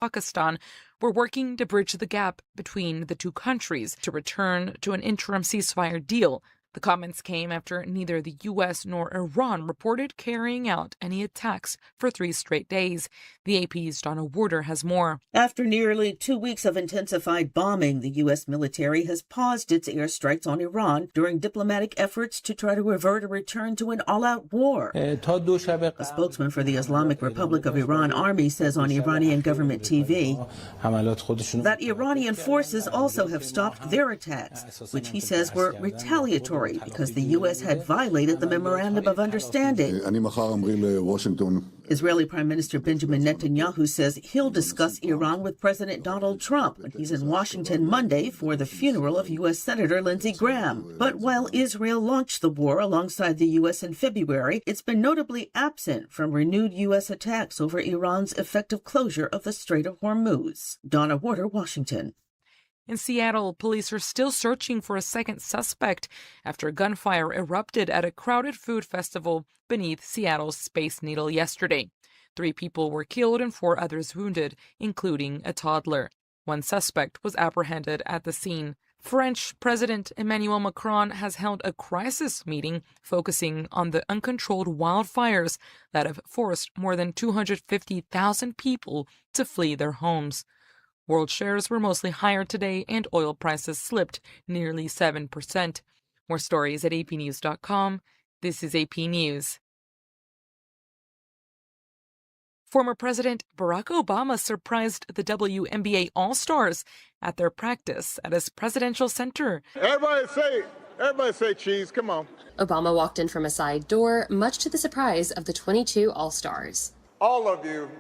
Pakistan were working to bridge the gap between the two countries to return to an interim ceasefire deal. The comments came after neither the U.S. nor Iran reported carrying out any attacks for 3 straight days. The AP's Donna Warder has more. After nearly 2 weeks of intensified bombing, the U.S. military has paused its airstrikes on Iran during diplomatic efforts to try to avert a return to an all-out war. A spokesman for the Islamic Republic of Iran Army says on Iranian government TV that Iranian forces also have stopped their attacks, which he says were retaliatory because the U.S. had violated the Memorandum of Understanding. Israeli Prime Minister Benjamin Netanyahu says he'll discuss Iran with President Donald Trump when he's in Washington Monday for the funeral of U.S. Senator Lindsey Graham. But while Israel launched the war alongside the U.S. in February, it's been notably absent from renewed U.S. attacks over Iran's effective closure of the Strait of Hormuz. Donna Warder, Washington. In Seattle, police are still searching for a second suspect after gunfire erupted at a crowded food festival beneath Seattle's Space Needle yesterday. 3 people were killed and 4 others wounded, including a toddler. 1 suspect was apprehended at the scene. French President Emmanuel Macron has held a crisis meeting focusing on the uncontrolled wildfires that have forced more than 250,000 people to flee their homes. World shares were mostly higher today, and oil prices slipped nearly 7%. More stories at apnews.com. This is AP News. Former President Barack Obama surprised the WNBA All-Stars at their practice at his presidential center. Everybody say cheese, come on. Obama walked in from a side door, much to the surprise of the 22 All-Stars. All of you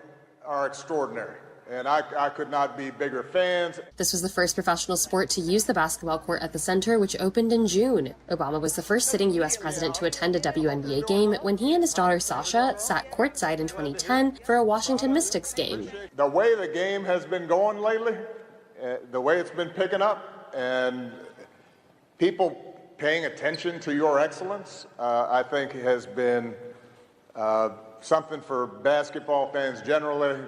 are extraordinary. And I could not be bigger fans. This was the first professional sport to use the basketball court at the center, which opened in June. Obama was the first sitting U.S. president to attend a WNBA game when he and his daughter Sasha sat courtside in 2010 for a Washington Mystics game. The way the game has been going lately, the way it's been picking up, and people paying attention to your excellence, I think has been something for basketball fans generally.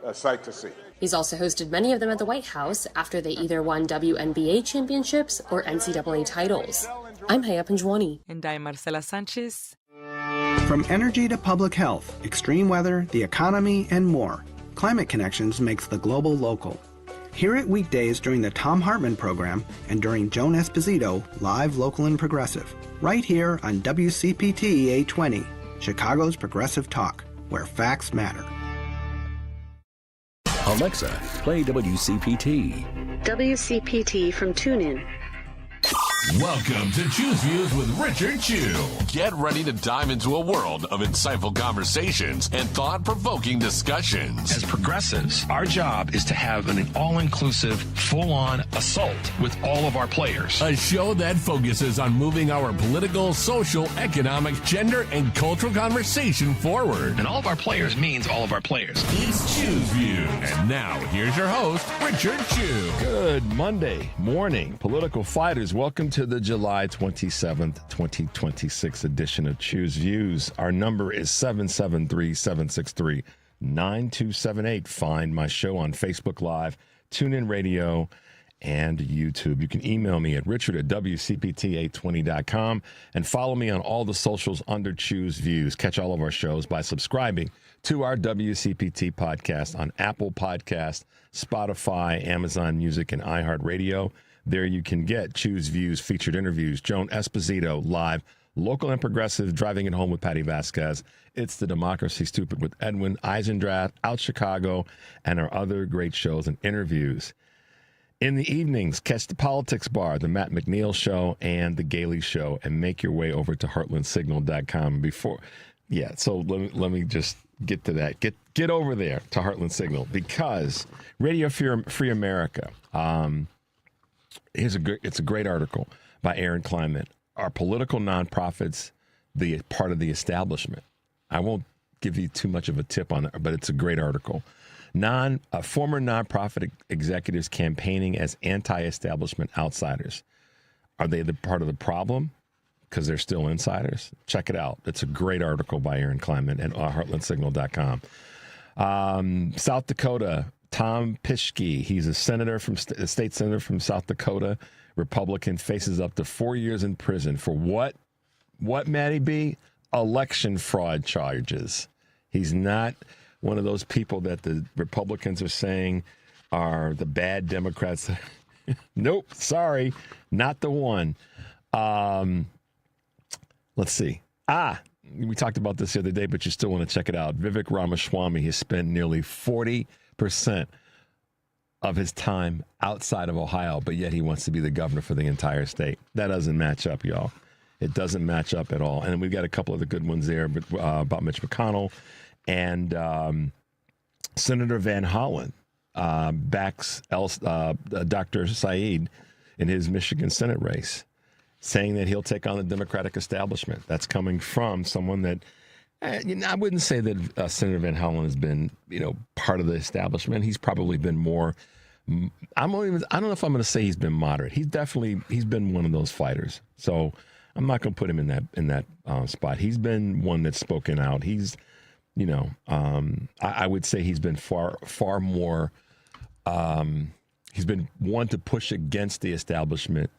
A sight to see. He's also hosted many of them at the White House after they either won WNBA championships or NCAA titles. I'm Haya Panjwani. And I'm Marcela Sanchez. From energy to public health, extreme weather, the economy, and more, Climate Connections makes the global local. Hear it weekdays during the Tom Hartman program and during Joan Esposito, live, local, and progressive. Right here on WCPT 820, Chicago's Progressive Talk, where facts matter. Alexa, play WCPT. WCPT from TuneIn. Welcome to Choose Views with Richard Chu. Get ready to dive into a world of insightful conversations and thought-provoking discussions. As progressives, our job is to have an all-inclusive, full-on assault with all of our players. A show that focuses on moving our political, social, economic, gender, and cultural conversation forward. And all of our players means all of our players. It's Choose Views. And now, here's your host, Richard Chu. Good Monday morning, political fighters. Welcome to the July 27th, 2026 edition of Choose Views. Our number is 773-763-9278. Find my show on Facebook Live, TuneIn Radio, and YouTube. You can email me at richard@wcpt820.com and follow me on all the socials under Choose Views. Catch all of our shows by subscribing to our WCPT podcast on Apple Podcast, Spotify, Amazon Music, and iHeartRadio. There you can get Choose Views, featured interviews, Joan Esposito, live, local and progressive, driving it home with Patty Vasquez. It's The Democracy Stupid with Edwin Eisendrath, Out Chicago, and our other great shows and interviews. In the evenings, catch the Politics Bar, the Matt McNeil Show, and the Gailey Show, and make your way over to heartlandsignal.com so let me just get to that. Get over there to Heartland Signal, because Radio Free America, it's a great article by Aaron Kleinman. Are political nonprofits the part of the establishment? I won't give you too much of a tip on it, but it's a great article. Former nonprofit executives campaigning as anti-establishment outsiders. Are they the part of the problem because they're still insiders? Check it out. It's a great article by Aaron Kleinman at heartlandsignal.com. South Dakota, Tom Pischke, he's a state senator from South Dakota, Republican, faces up to 4 years in prison for what, Maddie B? Election fraud charges. He's not one of those people that the Republicans are saying are the bad Democrats. Nope, sorry, not the one. Let's see. We talked about this the other day, but you still want to check it out. Vivek Ramaswamy has spent nearly 40% of his time outside of Ohio, but yet he wants to be the governor for the entire state. That doesn't match up, y'all. It doesn't match up at all. And we've got a couple of the good ones there about Mitch McConnell. And Senator Van Hollen backs Dr. Said in his Michigan Senate race, saying that he'll take on the Democratic establishment. That's coming from someone that, I wouldn't say that Senator Van Hollen has been, part of the establishment. He's probably been more, I don't know if I'm going to say he's been moderate. He's been one of those fighters. So I'm not going to put him in that spot. He's been one that's spoken out. He's, I would say he's been far more, he's been one to push against the establishment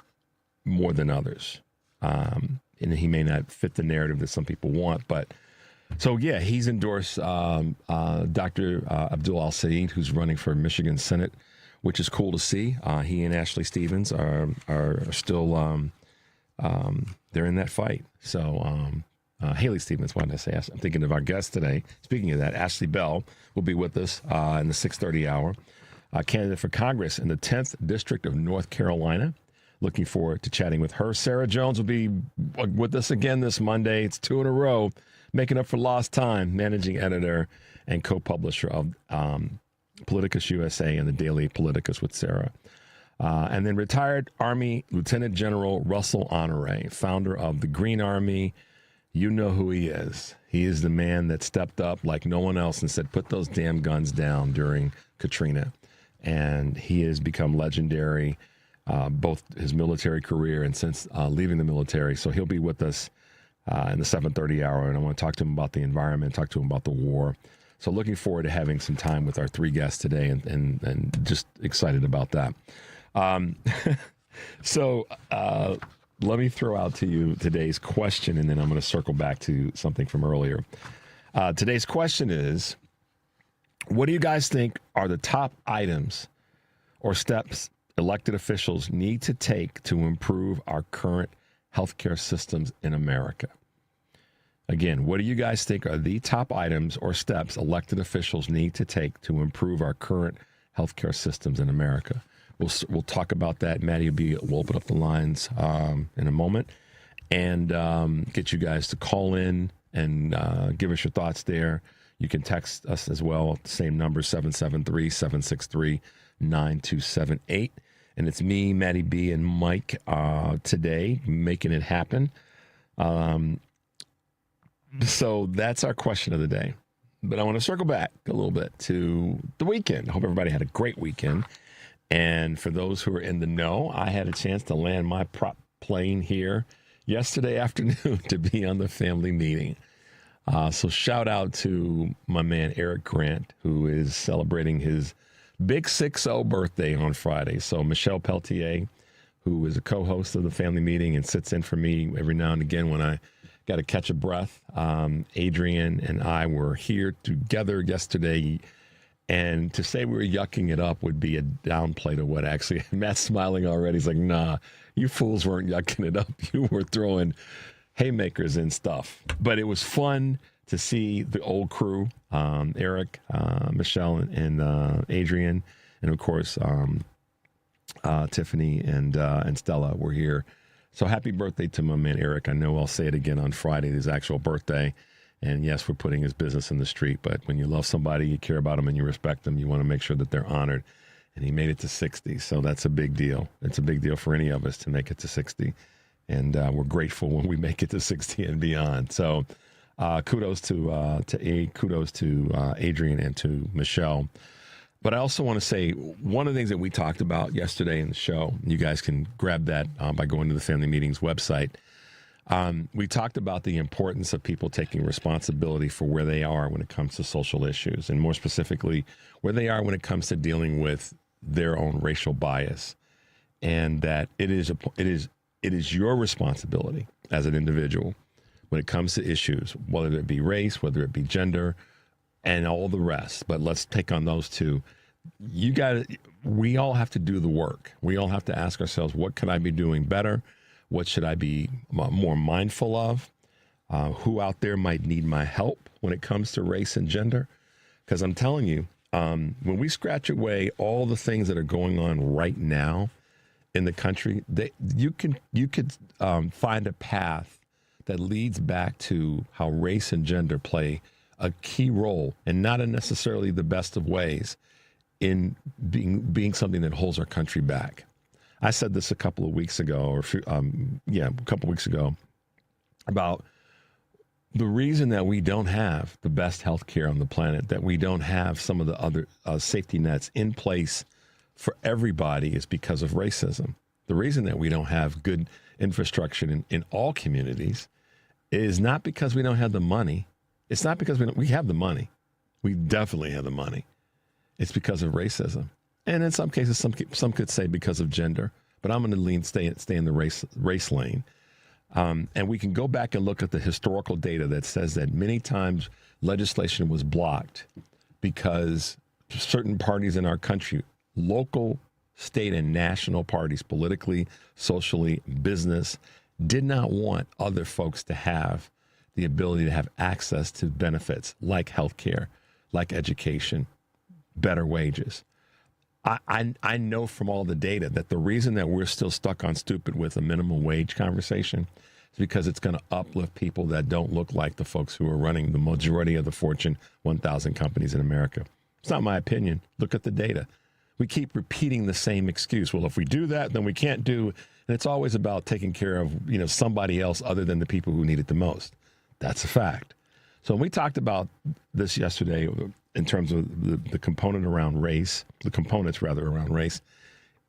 more than others. And he may not fit the narrative that some people want, but so yeah, he's endorsed Dr. Abdul Al-Said, who's running for Michigan Senate, which is cool to see. He and Ashley Stevens are still they're in that fight. So Haley Stevens, why did I say? I'm thinking of our guest today. Speaking of that, Ashley Bell will be with us in the 6:30 hour. Candidate for Congress in the 10th District of North Carolina. Looking forward to chatting with her. Sarah Jones will be with us again this Monday. It's 2 in a row, making up for lost time. Managing editor and co-publisher of PoliticusUSA and the daily Politicus with Sarah. And then retired Army Lieutenant General Russel Honoré, founder of the GreenARMY. You know who he is. He is the man that stepped up like no one else and said, put those damn guns down during Katrina. And he has become legendary, both his military career and since leaving the military. So he'll be with us in the 7:30 hour. And I want to talk to him about the environment, talk to him about the war. So looking forward to having some time with our three guests today and just excited about that. So let me throw out to you today's question, and then I'm going to circle back to something from earlier. Today's question is, what do you guys think are the top items or steps elected officials need to take to improve our current healthcare systems in America? Again, what do you guys think are the top items or steps elected officials need to take to improve our current healthcare systems in America? We'll talk about that. Maddie will open up the lines in a moment and get you guys to call in and give us your thoughts there. You can text us as well, same number, 773-763-9278. And it's me, Maddie B, and Mike today making it happen. So that's our question of the day. But I want to circle back a little bit to the weekend. I hope everybody had a great weekend. And for those who are in the know, I had a chance to land my prop plane here yesterday afternoon to be on the family meeting. So shout out to my man, Eric Grant, who is celebrating his big 6-0 birthday on Friday. So Michelle Peltier, who is a co-host of the family meeting and sits in for me every now and again when I got to catch a breath. Adrian and I were here together yesterday. And to say we were yucking it up would be a downplay to what actually, Matt's smiling already. He's like, nah, you fools weren't yucking it up. You were throwing haymakers and stuff. But it was fun to see the old crew, Eric, Michelle, and Adrian. And of course, Tiffany and Stella were here. So happy birthday to my man, Eric. I know I'll say it again on Friday, his actual birthday. And yes, we're putting his business in the street, but when you love somebody, you care about them and you respect them, you want to make sure that they're honored. And he made it to 60, so that's a big deal. It's a big deal for any of us to make it to 60. And we're grateful when we make it to 60 and beyond. So kudos to Adrian and to Michelle. But I also want to say one of the things that we talked about yesterday in the show, you guys can grab that by going to the Family Meetings website. We talked about the importance of people taking responsibility for where they are when it comes to social issues, and more specifically, where they are when it comes to dealing with their own racial bias, and that it is your responsibility as an individual when it comes to issues, whether it be race, whether it be gender, and all the rest. But let's take on those two. We all have to do the work. We all have to ask ourselves, what could I be doing better? What should I be more mindful of? Who out there might need my help when it comes to race and gender? Because I'm telling you, when we scratch away all the things that are going on right now in the country, you could find a path that leads back to how race and gender play a key role, and not in necessarily the best of ways, in being something that holds our country back. I said this a couple of weeks ago, about the reason that we don't have the best health care on the planet, that we don't have some of the other safety nets in place for everybody, is because of racism. The reason that we don't have good infrastructure in all communities is not because we don't have the money. It's not because we have the money. We definitely have the money. It's because of racism. And in some cases, some could say because of gender, but I'm going to stay in the race lane. And we can go back and look at the historical data that says that many times legislation was blocked because certain parties in our country, local, state, and national parties, politically, socially, business, did not want other folks to have the ability to have access to benefits like health care, like education, better wages. I know from all the data that the reason that we're still stuck on stupid with a minimum wage conversation is because it's going to uplift people that don't look like the folks who are running the majority of the Fortune 1000 companies in America. It's not my opinion. Look at the data. We keep repeating the same excuse. Well, if we do that, then we can't do. And it's always about taking care of, somebody else other than the people who need it the most. That's a fact. So we talked about this yesterday in terms of the components around race.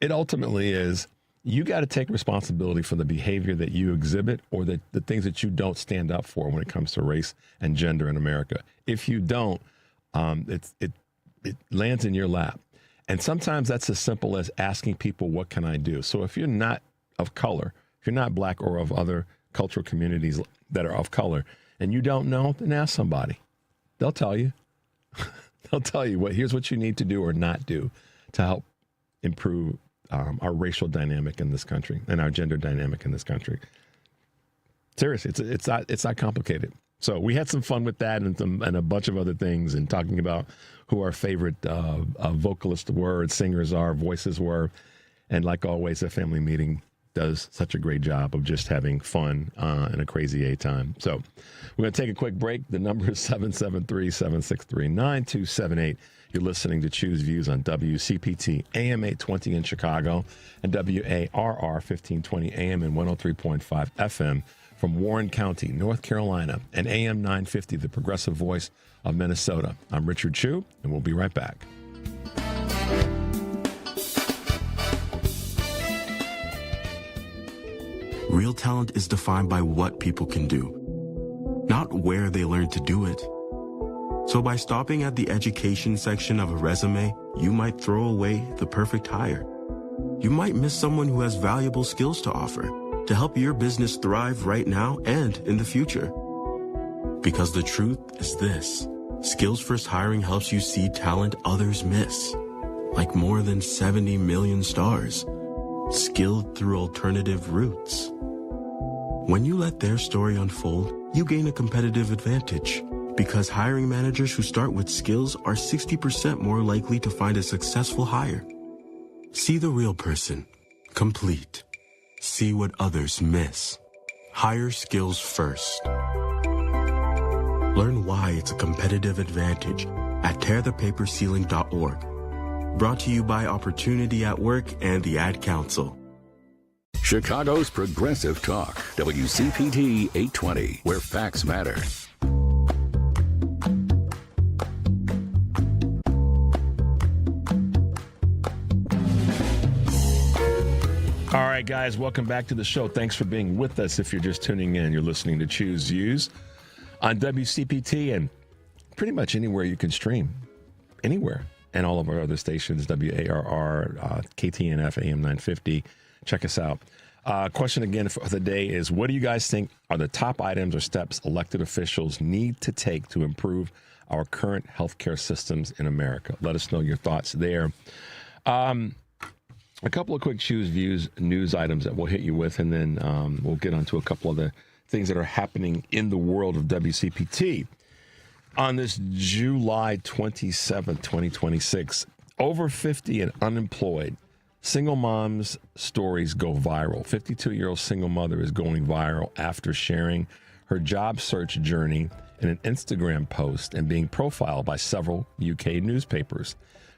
It ultimately is, you got to take responsibility for the behavior that you exhibit, or the things that you don't stand up for when it comes to race and gender in America. If you don't, it lands in your lap. And sometimes that's as simple as asking people, what can I do? So if you're not of color, if you're not black or of other cultural communities that are of color, and you don't know, then ask somebody. They'll tell you. They'll tell you, here's what you need to do or not do to help improve our racial dynamic in this country and our gender dynamic in this country. Seriously, it's not complicated. So we had some fun with that and a bunch of other things, and talking about who our favorite vocalists were, singers are, voices were. And like always, a family meeting does such a great job of just having fun and a crazy A time. So we're going to take a quick break. The number is 773-763-9278. You're listening to Choose Views on WCPT AM 820 in Chicago and WARR 1520 AM and 103.5 FM from Warren County, North Carolina, and AM 950, the progressive voice of Minnesota. I'm Richard Chu, and we'll be right back. Real talent is defined by what people can do, not where they learn to do it. So by stopping at the education section of a resume, you might throw away the perfect hire. You might miss someone who has valuable skills to offer to help your business thrive right now and in the future. Because the truth is this: Skills First Hiring helps you see talent others miss, like more than 70 million stars, skilled through alternative routes. When you let their story unfold, you gain a competitive advantage, because hiring managers who start with skills are 60% more likely to find a successful hire. See the real person, complete. See what others miss. Hire skills first. Learn why it's a competitive advantage at tearthepaperceiling.org. Brought to you by Opportunity at Work and the Ad Council. Chicago's Progressive Talk, WCPT 820, where facts matter. All right, guys, welcome back to the show. Thanks for being with us. If you're just tuning in, you're listening to Choose Views on WCPT and pretty much anywhere you can stream, anywhere, and all of our other stations, WARR, KTNF, AM 950. Check us out. Question again for the day is, what do you guys think are the top items or steps elected officials need to take to improve our current healthcare systems in America? Let us know your thoughts there. A couple of quick Choose Views news items that we'll hit you with, and then we'll get onto a couple of the things that are happening in the world of WCPT. On this July 27th, 2026, over 50 and unemployed, single moms' stories go viral. 52-year-old single mother is going viral after sharing her job search journey in an Instagram post and being profiled by several UK newspapers.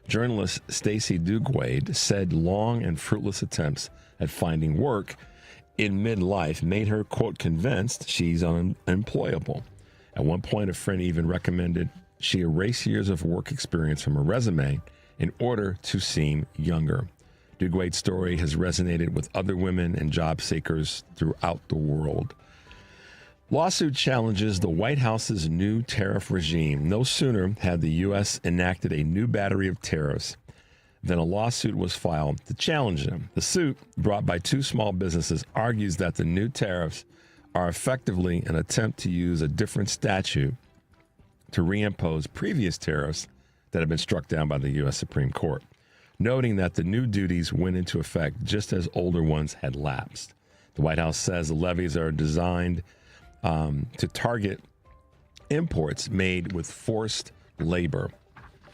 Journalist Stacey Dugwade said long and fruitless attempts at finding work in midlife made her, quote, convinced she's unemployable. At one point, a friend even recommended she erase years of work experience from her resume in order to seem younger. Dugwade's story has resonated with other women and job seekers throughout the world. Lawsuit challenges the White House's new tariff regime. No sooner had the U.S. enacted a new battery of tariffs than a lawsuit was filed to challenge them. The suit, brought by two small businesses, argues that the new tariffs are effectively an attempt to use a different statute to reimpose previous tariffs that have been struck down by the U.S. Supreme Court, noting that the new duties went into effect just as older ones had lapsed. The White House says the levies are designed to target imports made with forced labor,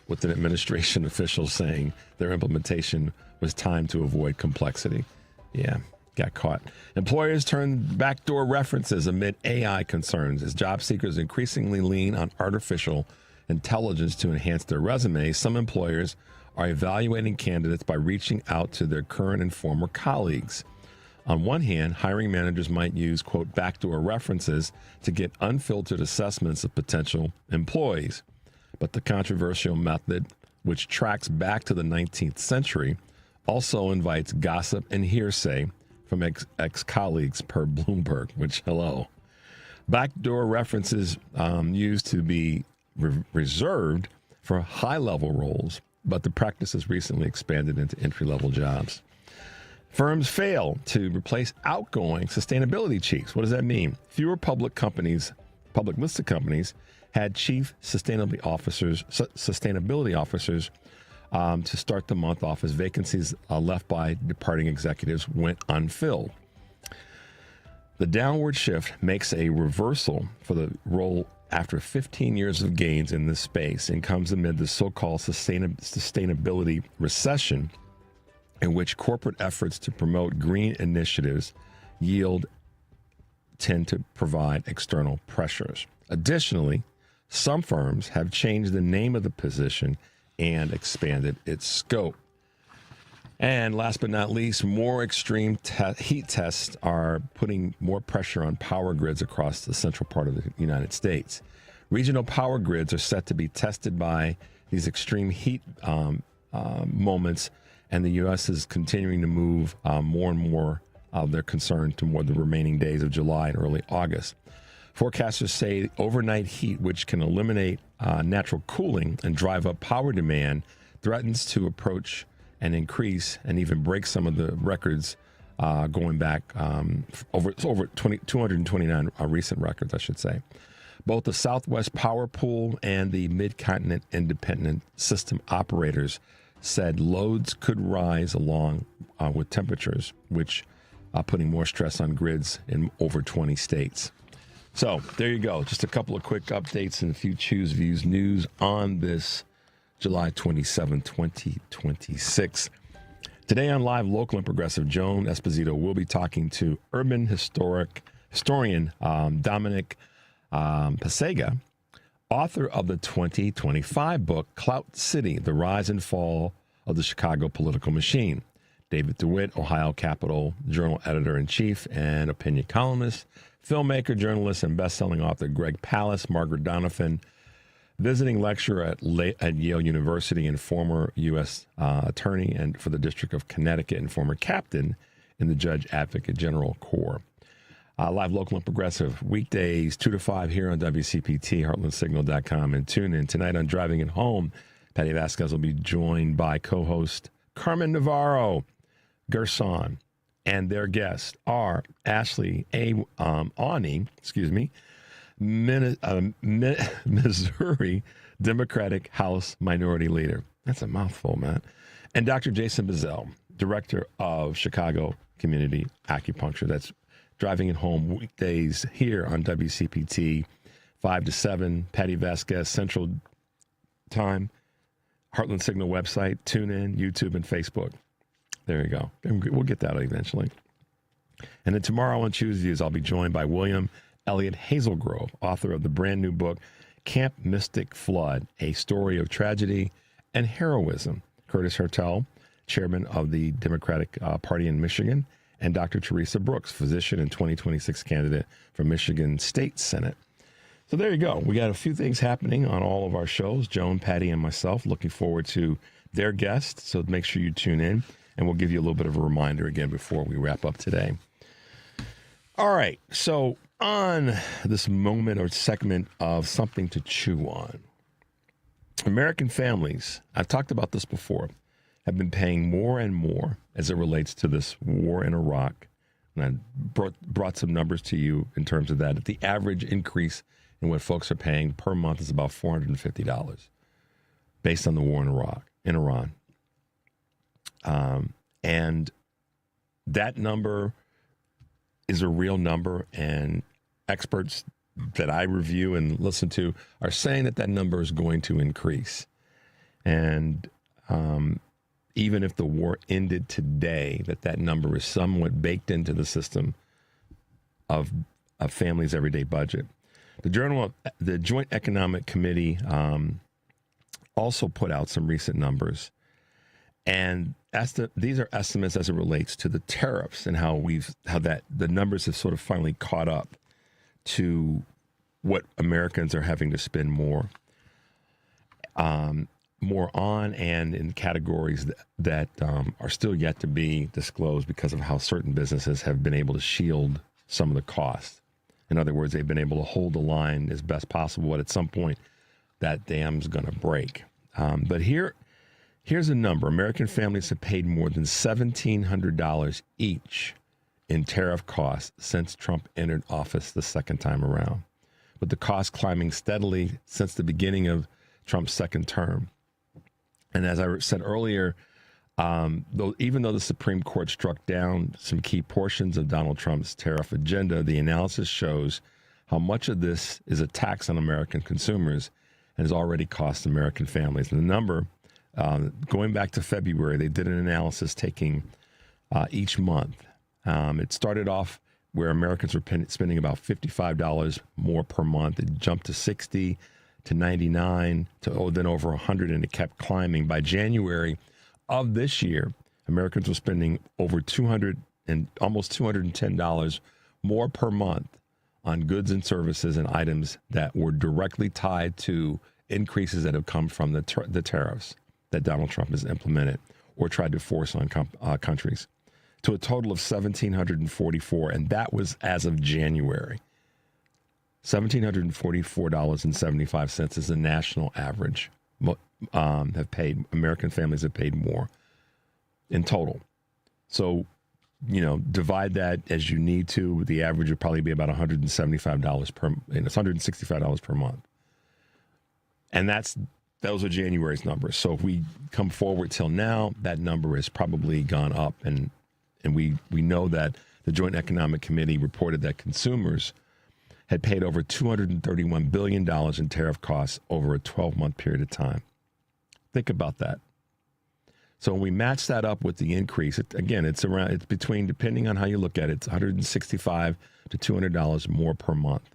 with an administration official saying their implementation was timed to avoid complexity. Yeah, got caught. Employers turn backdoor references amid AI concerns as job seekers increasingly lean on artificial intelligence to enhance their resumes. Some employers are evaluating candidates by reaching out to their current and former colleagues. On one hand, hiring managers might use, quote, backdoor references to get unfiltered assessments of potential employees. But the controversial method, which tracks back to the 19th century, also invites gossip and hearsay from ex-colleagues per Bloomberg, which, hello. Backdoor references used to be reserved for high-level roles, but the practice has recently expanded into entry-level jobs. Firms fail to replace outgoing sustainability chiefs. What does that mean? Fewer public listed companies had chief sustainability officers to start the month off as vacancies left by departing executives went unfilled. The downward shift makes a reversal for the role after 15 years of gains in this space and comes amid the so-called sustainability recession, in which corporate efforts to promote green initiatives tend to provide external pressures. Additionally, some firms have changed the name of the position and expanded its scope. And last but not least, more extreme heat tests are putting more pressure on power grids across the central part of the United States. Regional power grids are set to be tested by these extreme heat moments, and the U.S. is continuing to move more and more of their concern toward the remaining days of July and early August. Forecasters say overnight heat, which can eliminate natural cooling and drive up power demand, threatens to approach and increase and even break some of the records going back over 229 recent records, I should say. Both the Southwest Power Pool and the Mid-Continent Independent System Operators said loads could rise along with temperatures, which are putting more stress on grids in over 20 states. So there you go. Just a couple of quick updates and a few Choose Views news on this July 27, 2026. Today on Live, local and progressive Joan Esposito will be talking to urban historian Dominic Pasega, author of the 2025 book, Clout City, The Rise and Fall of the Chicago Political Machine. David DeWitt, Ohio Capital Journal editor-in-chief and opinion columnist, filmmaker, journalist, and best-selling author Greg Palast, Margaret Donovan, visiting lecturer at Yale University and former U.S. attorney and for the District of Connecticut and former captain in the Judge Advocate General Corps. Live, local, and progressive, weekdays 2 to 5 here on WCPT, heartlandsignal.com, and tune in. Tonight on Driving It Home, Patty Vasquez will be joined by co-host Carmen Navarro, Gerson, and their guests are Ashley Awney, Missouri Democratic House Minority Leader. That's a mouthful, man. And Dr. Jason Bazell, Director of Chicago Community Acupuncture. That's Driving It Home weekdays here on WCPT, 5 to 7, Patty Vasquez Central Time, Heartland Signal website, tune in, YouTube, and Facebook. There you go. We'll get that eventually. And then tomorrow on Choose Views, I'll be joined by William Elliott Hazelgrove, author of the brand new book, Camp Mystic Flood, A Story of Tragedy and Heroism. Curtis Hertel, chairman of the Democratic Party in Michigan, and Dr. Teresa Brooks, physician and 2026 candidate for Michigan State Senate. So there you go. We got a few things happening on all of our shows, Joan, Patty, and myself. Looking forward to their guests, so make sure you tune in, and we'll give you a little bit of a reminder again before we wrap up today. All right, so on this moment or segment of something to chew on, American families, I've talked about this before, have been paying more and more as it relates to this war in Iraq. And I brought some numbers to you in terms of that. The average increase in what folks are paying per month is about $450 based on the war in Iran. And that number is a real number, and experts that I review and listen to are saying that number is going to increase. And even if the war ended today, that number is somewhat baked into the system of a family's everyday budget. The Joint Economic Committee also put out some recent numbers, and these are estimates as it relates to the tariffs and how the numbers have sort of finally caught up to what Americans are having to spend more on and in categories that are still yet to be disclosed because of how certain businesses have been able to shield some of the costs. In other words, they've been able to hold the line as best possible, but at some point that dam's going to break. But here's a number. American families have paid more than $1,700 each in tariff costs since Trump entered office the second time around, with the cost climbing steadily since the beginning of Trump's second term. And as I said earlier, even though the Supreme Court struck down some key portions of Donald Trump's tariff agenda, the analysis shows how much of this is a tax on American consumers and has already cost American families. And the number, going back to February, they did an analysis taking each month. It started off where Americans were spending about $55 more per month. It jumped to $60 to $99 to then over $100, and it kept climbing. By January of this year, Americans were spending over $200 and almost $210 more per month on goods and services and items that were directly tied to increases that have come from the tariffs that Donald Trump has implemented or tried to force on countries, to a total of $1,744, and that was as of January. $1,744.75 is the national average. American families have paid more in total. So, divide that as you need to. The average would probably be about $165 per month. And those are January's numbers. So if we come forward till now, that number has probably gone up. And we know that the Joint Economic Committee reported that consumers had paid over $231 billion in tariff costs over a 12-month period of time. Think about that. So when we match that up with the increase, it's between, depending on how you look at it, it's $165 to $200 more per month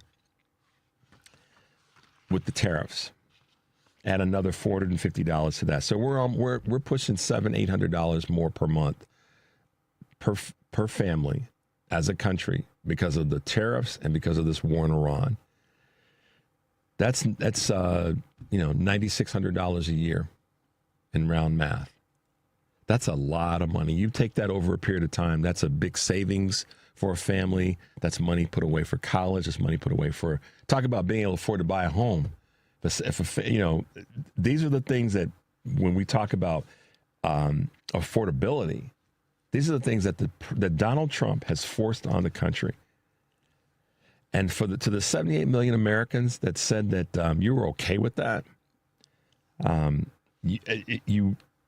with the tariffs. Add another $450 to that. So we're pushing $700-800 more per month per family as a country because of the tariffs and because of this war in Iran. That's $9,600 a year in round math. That's a lot of money. You take that over a period of time, that's a big savings for a family. That's money put away for college. That's money put away for, talk about being able to afford to buy a home. These are the things that when we talk about affordability, these are the things that Donald Trump has forced on the country. And to the 78 million Americans that said that you were okay with that,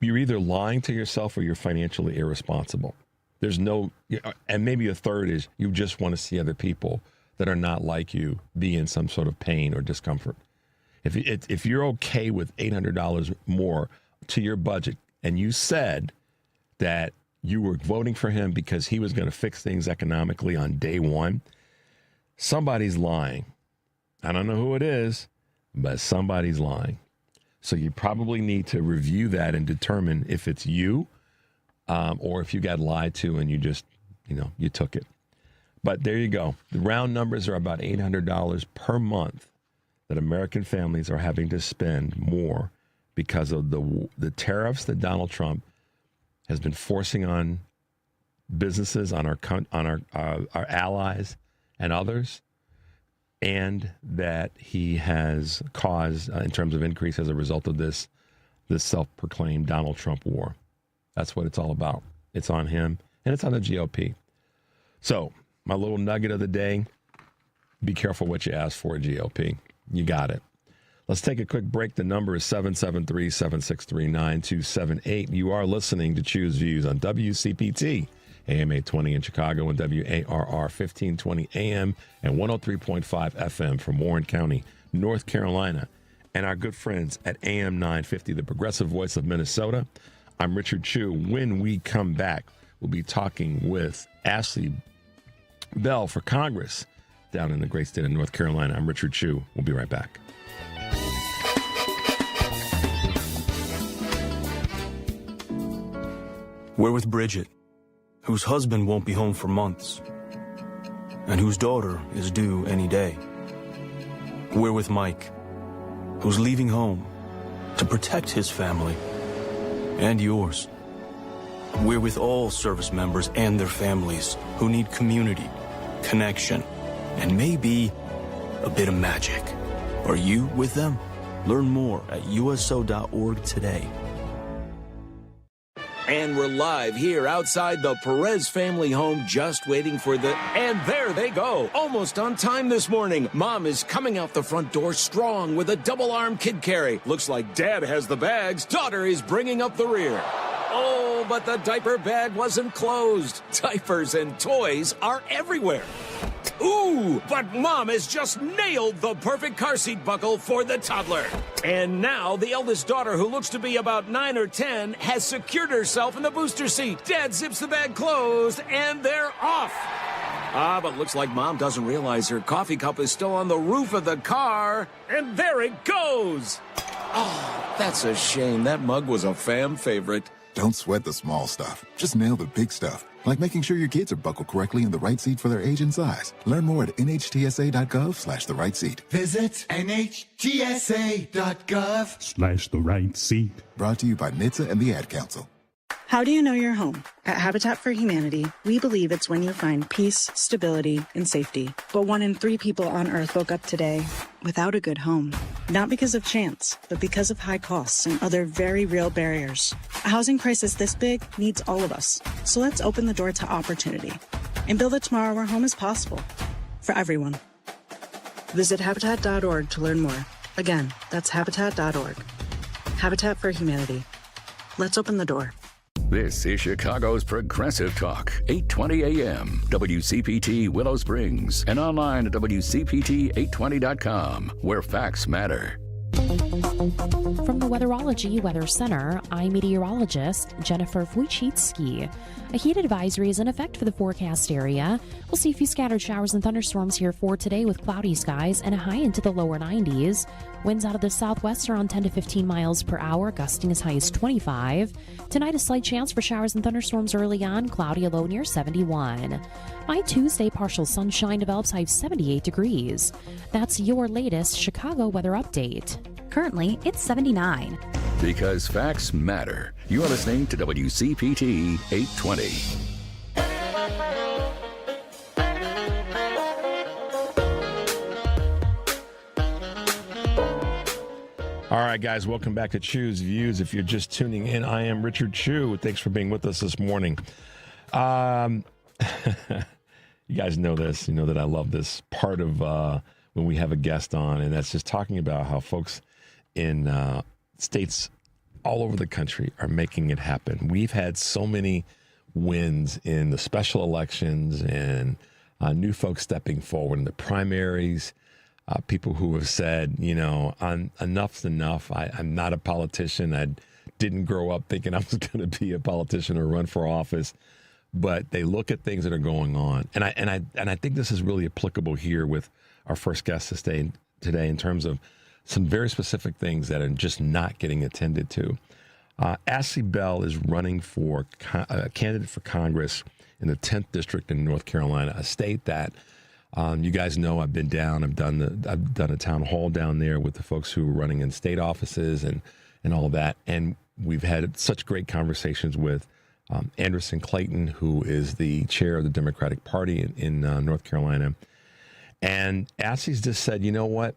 you're either lying to yourself or you're financially irresponsible. There's no, and maybe a third is you just want to see other people that are not like you be in some sort of pain or discomfort. If you're okay with $800 more to your budget, and you said that you were voting for him because he was going to fix things economically on day one, somebody's lying. I don't know who it is, but somebody's lying. So you probably need to review that and determine if it's you or if you got lied to and you just, you took it. But there you go. The round numbers are about $800 per month that American families are having to spend more because of the tariffs that Donald Trump has been forcing on businesses, on our allies and others, and that he has caused in terms of increase as a result of this self-proclaimed Donald Trump war. That's what it's all about. It's on him, and it's on the GOP. So my little nugget of the day, be careful what you ask for, GOP. You got it. Let's take a quick break. The number is 773-763-9278. You are listening to Choose Views on WCPT, AM 820 in Chicago, and WARR 1520 AM and 103.5 FM from Warren County, North Carolina, and our good friends at AM 950, the progressive voice of Minnesota. I'm Richard Chu. When we come back, we'll be talking with Ashley Bell for Congress down in the great state of North Carolina. I'm Richard Chu. We'll be right back. We're with Bridget, whose husband won't be home for months, and whose daughter is due any day. We're with Mike, who's leaving home to protect his family and yours. We're with all service members and their families who need community, connection, and maybe a bit of magic. Are you with them? Learn more at uso.org today. And we're live here outside the Perez family home, just waiting for and there they go. Almost on time this morning. Mom is coming out the front door strong with a double-arm kid carry. Looks like Dad has the bags. Daughter is bringing up the rear. Oh, but the diaper bag wasn't closed. Diapers and toys are everywhere. Ooh, but Mom has just nailed the perfect car seat buckle for the toddler. And now the eldest daughter, who looks to be about 9 or 10, has secured herself in the booster seat. Dad zips the bag closed, and they're off. But looks like Mom doesn't realize her coffee cup is still on the roof of the car. And there it goes. Oh, that's a shame. That mug was a fam favorite. Don't sweat the small stuff. Just nail the big stuff. Like making sure your kids are buckled correctly in the right seat for their age and size. Learn more at nhtsa.gov/the right seat. Visit nhtsa.gov/the right seat. Brought to you by NHTSA and the Ad Council. How do you know you're home? At Habitat for Humanity, we believe it's when you find peace, stability, and safety. But 1 in 3 people on Earth woke up today without a good home. Not because of chance, but because of high costs and other very real barriers. A housing crisis this big needs all of us. So let's open the door to opportunity and build a tomorrow where home is possible for everyone. Visit Habitat.org to learn more. Again, that's Habitat.org. Habitat for Humanity. Let's open the door. This is Chicago's Progressive Talk, 820 AM, WCPT Willow Springs, and online at WCPT820.com, where facts matter. From the Weatherology Weather Center, I'm meteorologist Jennifer Wojcicki. A heat advisory is in effect for the forecast area. We'll see a few scattered showers and thunderstorms here for today with cloudy skies and a high into the lower 90s. Winds out of the southwest around 10 to 15 miles per hour, gusting as high as 25. Tonight, a slight chance for showers and thunderstorms early on, cloudy, a low near 71. By Tuesday, partial sunshine develops, high of 78 degrees. That's your latest Chicago weather update. Currently, it's 79. Because facts matter. You are listening to WCPT 820. All right, guys, welcome back to Choose Views. If you're just tuning in, I am Richard Chu. Thanks for being with us this morning. You guys know this. You know that I love this part of when we have a guest on, and that's just talking about how folks in states all over the country are making it happen. We've had so many wins in the special elections and new folks stepping forward in the primaries. People who have said, enough's enough. I'm not a politician. I didn't grow up thinking I was going to be a politician or run for office. But they look at things that are going on, and I think this is really applicable here with our first guest today in terms of some very specific things that are just not getting attended to. Ashley Bell is running for a candidate for Congress in the 10th district in North Carolina, a state that. You guys know I've been down. I've done a town hall down there with the folks who are running in state offices and all of that. And we've had such great conversations with Anderson Clayton, who is the chair of the Democratic Party in North Carolina. And Ashley's just said, you know what?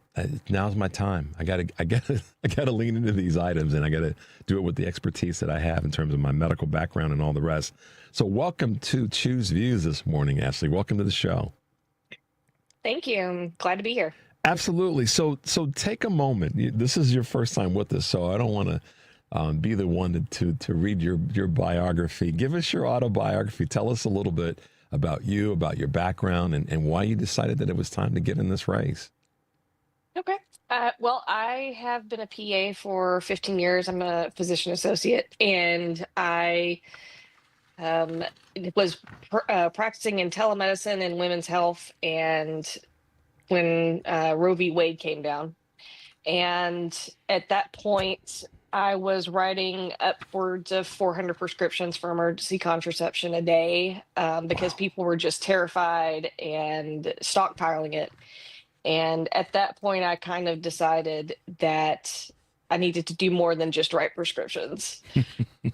Now's my time. I gotta lean into these items, and I gotta do it with the expertise that I have in terms of my medical background and all the rest. So welcome to Choose Views this morning, Ashley. Welcome to the show. Thank you. I'm glad to be here. Absolutely. So take a moment. This is your first time with us, so I don't want to be the one to read your biography. Give us your autobiography. Tell us a little bit about you, about your background, and why you decided that it was time to get in this race. Okay. Well, I have been a PA for 15 years. I'm a physician associate, and I was practicing in telemedicine and women's health, and when Roe v. Wade came down, and at that point I was writing upwards of 400 prescriptions for emergency contraception a day because people were just terrified and stockpiling it. And at that point I kind of decided that I needed to do more than just write prescriptions.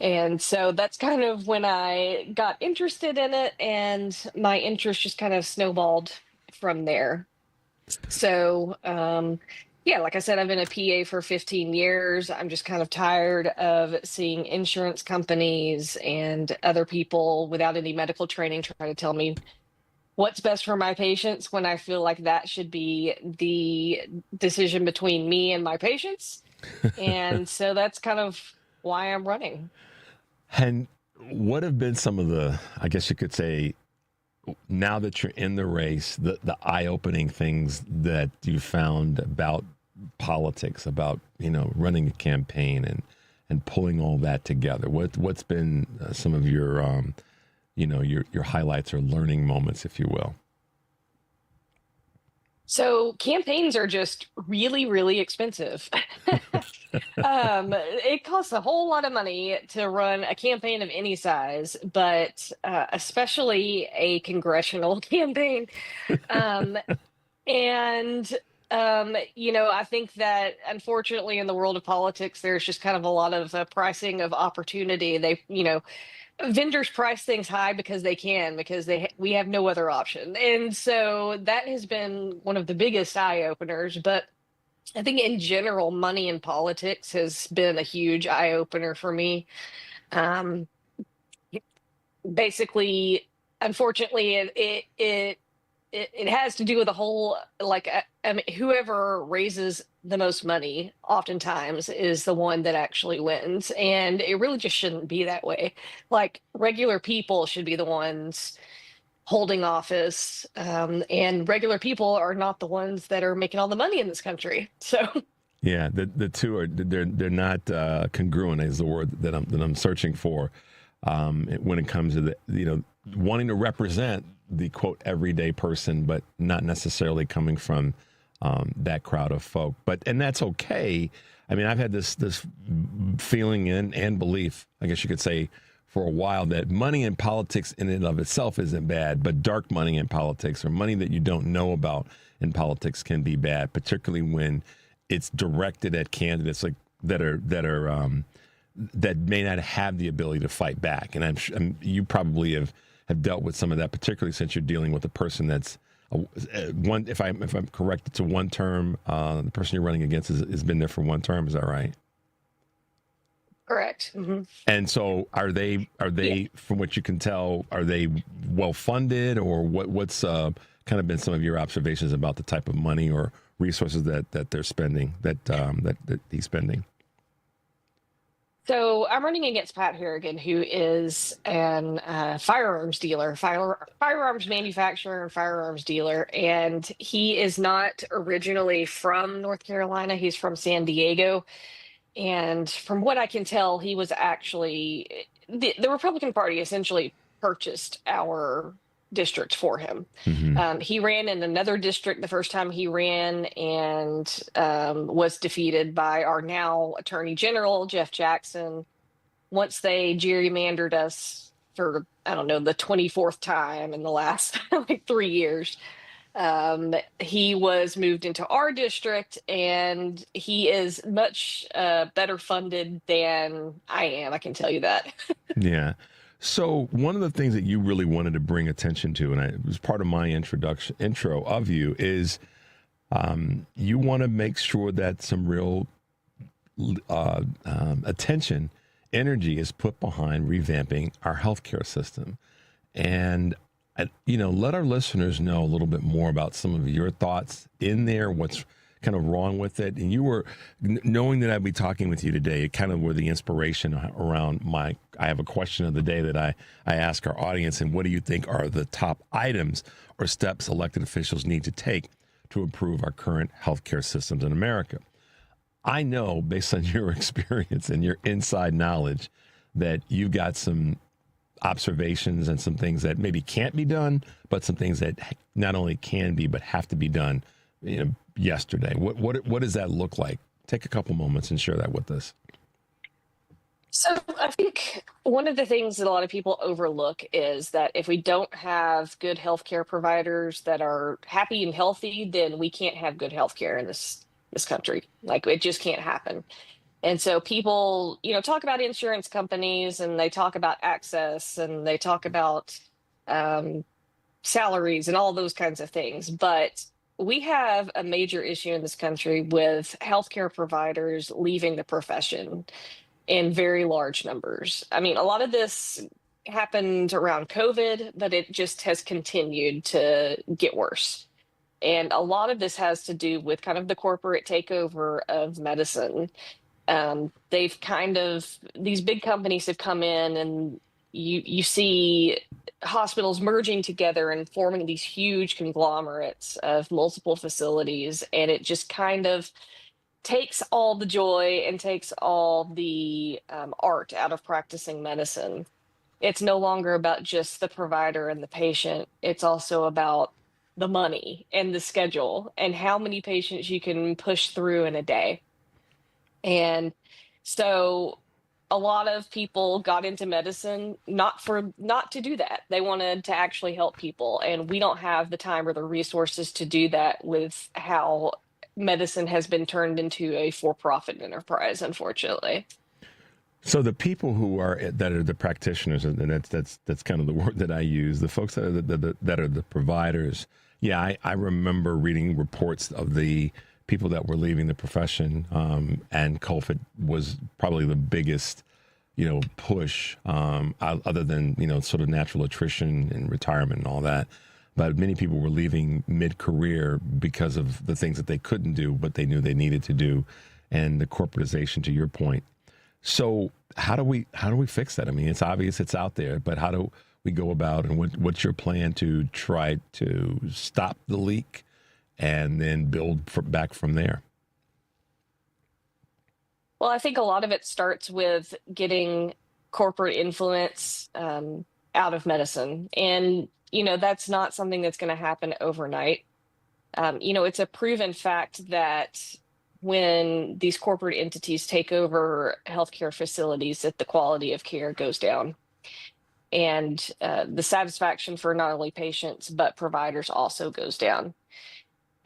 And so that's kind of when I got interested in it, and my interest just kind of snowballed from there. So, like I said, I've been a PA for 15 years. I'm just kind of tired of seeing insurance companies and other people without any medical training try to tell me what's best for my patients, when I feel like that should be the decision between me and my patients. And so that's kind of why I'm running. And what have been some of the, I guess you could say, now that you're in the race, the eye-opening things that you found about politics, about, running a campaign and pulling all that together? What's been some of your, your highlights or learning moments, if you will? So campaigns are just really, really expensive. It costs a whole lot of money to run a campaign of any size, but especially a congressional campaign. I think that unfortunately in the world of politics, there's just kind of a lot of pricing of opportunity. Vendors price things high because they can, because we have no other option. And so that has been one of the biggest eye openers. But I think in general, money in politics has been a huge eye opener for me. Basically, unfortunately, it has to do with the whole, whoever raises the most money oftentimes is the one that actually wins. And it really just shouldn't be that way. Like, regular people should be the ones holding office, and regular people are not the ones that are making all the money in this country. So yeah, the two are, they're not congruent is the word that I'm searching for when it comes to the wanting to represent the quote everyday person, but not necessarily coming from that crowd of folk. And that's okay. I mean, I've had this feeling and belief, I guess you could say, for a while, that money in politics in and of itself isn't bad, but dark money in politics, or money that you don't know about in politics, can be bad, particularly when it's directed at candidates. Like that may not have the ability to fight back. And you probably have dealt with some of that, particularly since you're dealing with a person that's one. If I'm correct, it's a one term. The person you're running against has been there for one term. Is that right? Correct. Mm-hmm. And so are they, from what you can tell, are they well funded, or what's kind of been some of your observations about the type of money or resources that they're spending, that he's spending? So I'm running against Pat Harrigan, who is an firearms dealer, firearms manufacturer and firearms dealer. And he is not originally from North Carolina. He's from San Diego. And from what I can tell, he was actually, the Republican Party essentially purchased our district for him. Mm-hmm. He ran in another district the first time he ran, and was defeated by our now Attorney General, Jeff Jackson. Once they gerrymandered us for, I don't know, the 24th time in the last like 3 years, he was moved into our district, and he is much better funded than I am. I can tell you that. Yeah. So one of the things that you really wanted to bring attention to, and it was part of my intro of you, is you want to make sure that some real attention, energy is put behind revamping our healthcare system. And let our listeners know a little bit more about some of your thoughts in there, what's kind of wrong with it. And you were, knowing that I'd be talking with you today, it kind of were the inspiration around I have a question of the day that I ask our audience, and what do you think are the top items or steps elected officials need to take to improve our current healthcare systems in America? I know, based on your experience and your inside knowledge, that you've got some observations and some things that maybe can't be done, but some things that not only can be, but have to be done yesterday. What does that look like? Take a couple moments and share that with us. So I think one of the things that a lot of people overlook is that if we don't have good healthcare providers that are happy and healthy, then we can't have good healthcare in this country. Like, it just can't happen. And so people, talk about insurance companies, and they talk about access, and they talk about salaries and all those kinds of things. But we have a major issue in this country with healthcare providers leaving the profession in very large numbers. I mean, a lot of this happened around COVID, but it just has continued to get worse. And a lot of this has to do with kind of the corporate takeover of medicine. These big companies have come in, and you see hospitals merging together and forming these huge conglomerates of multiple facilities. And it just kind of takes all the joy and takes all the art out of practicing medicine. It's no longer about just the provider and the patient. It's also about the money and the schedule and how many patients you can push through in a day. And so a lot of people got into medicine not to do that. They wanted to actually help people. And we don't have the time or the resources to do that with how medicine has been turned into a for-profit enterprise, unfortunately. So the people that are the practitioners, and that's kind of the word that I use, the folks that are the providers. Yeah, I remember reading reports of the people that were leaving the profession, and COVID was probably the biggest, push, other than, sort of natural attrition and retirement and all that. But many people were leaving mid-career because of the things that they couldn't do, but they knew they needed to do, and the corporatization, to your point. So how do we fix that? I mean, it's obvious, it's out there, but how do we go about, and what's your plan to try to stop the leak and then build back from there? Well, I think a lot of it starts with getting corporate influence out of medicine. And, that's not something that's going to happen overnight. It's a proven fact that when these corporate entities take over healthcare facilities, that the quality of care goes down. And the satisfaction for not only patients, but providers also goes down.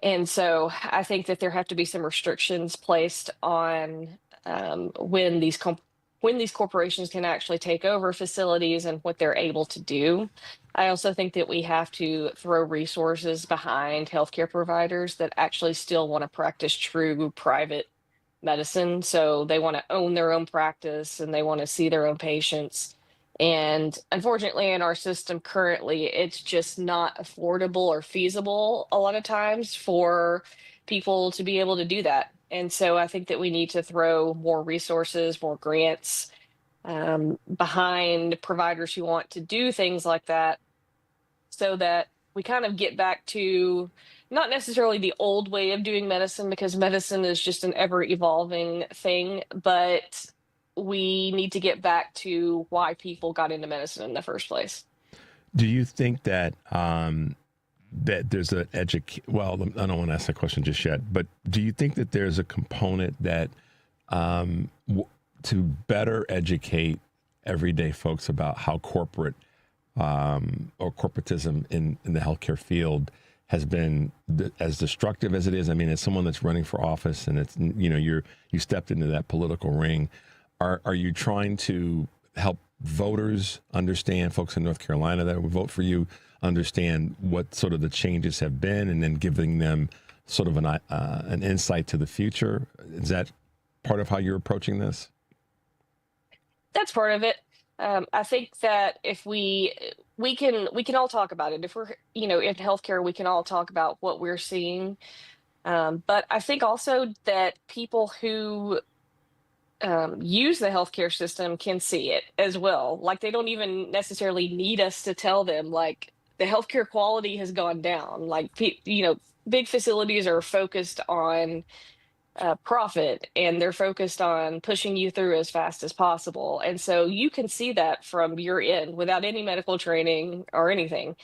And so I think that there have to be some restrictions placed on when these corporations can actually take over facilities and what they're able to do. I also think that we have to throw resources behind healthcare providers that actually still want to practice true private medicine. So they want to own their own practice and they want to see their own patients. And unfortunately, in our system currently, it's just not affordable or feasible a lot of times for people to be able to do that. And so I think that we need to throw more resources, more grants behind providers who want to do things like that, so that we kind of get back to not necessarily the old way of doing medicine, because medicine is just an ever evolving thing, but we need to get back to why people got into medicine in the first place. Do you think that that there's an well, I don't want to ask that question just yet, but do you think that there's a component that to better educate everyday folks about how corporate or corporatism in the healthcare field has been as destructive as it is? I mean, as someone that's running for office and it's, you stepped into that political ring, are you trying to help voters understand, folks in North Carolina that would vote for you, understand what sort of the changes have been, and then giving them sort of an insight to the future? Is that part of how you're approaching this? That's part of it. I think that if we can all talk about it. If we're, in healthcare, we can all talk about what we're seeing. But I think also that people who use the healthcare system can see it as well. Like, they don't even necessarily need us to tell them, like, the healthcare quality has gone down. Like, big facilities are focused on profit, and they're focused on pushing you through as fast as possible. And so you can see that from your end without any medical training or anything.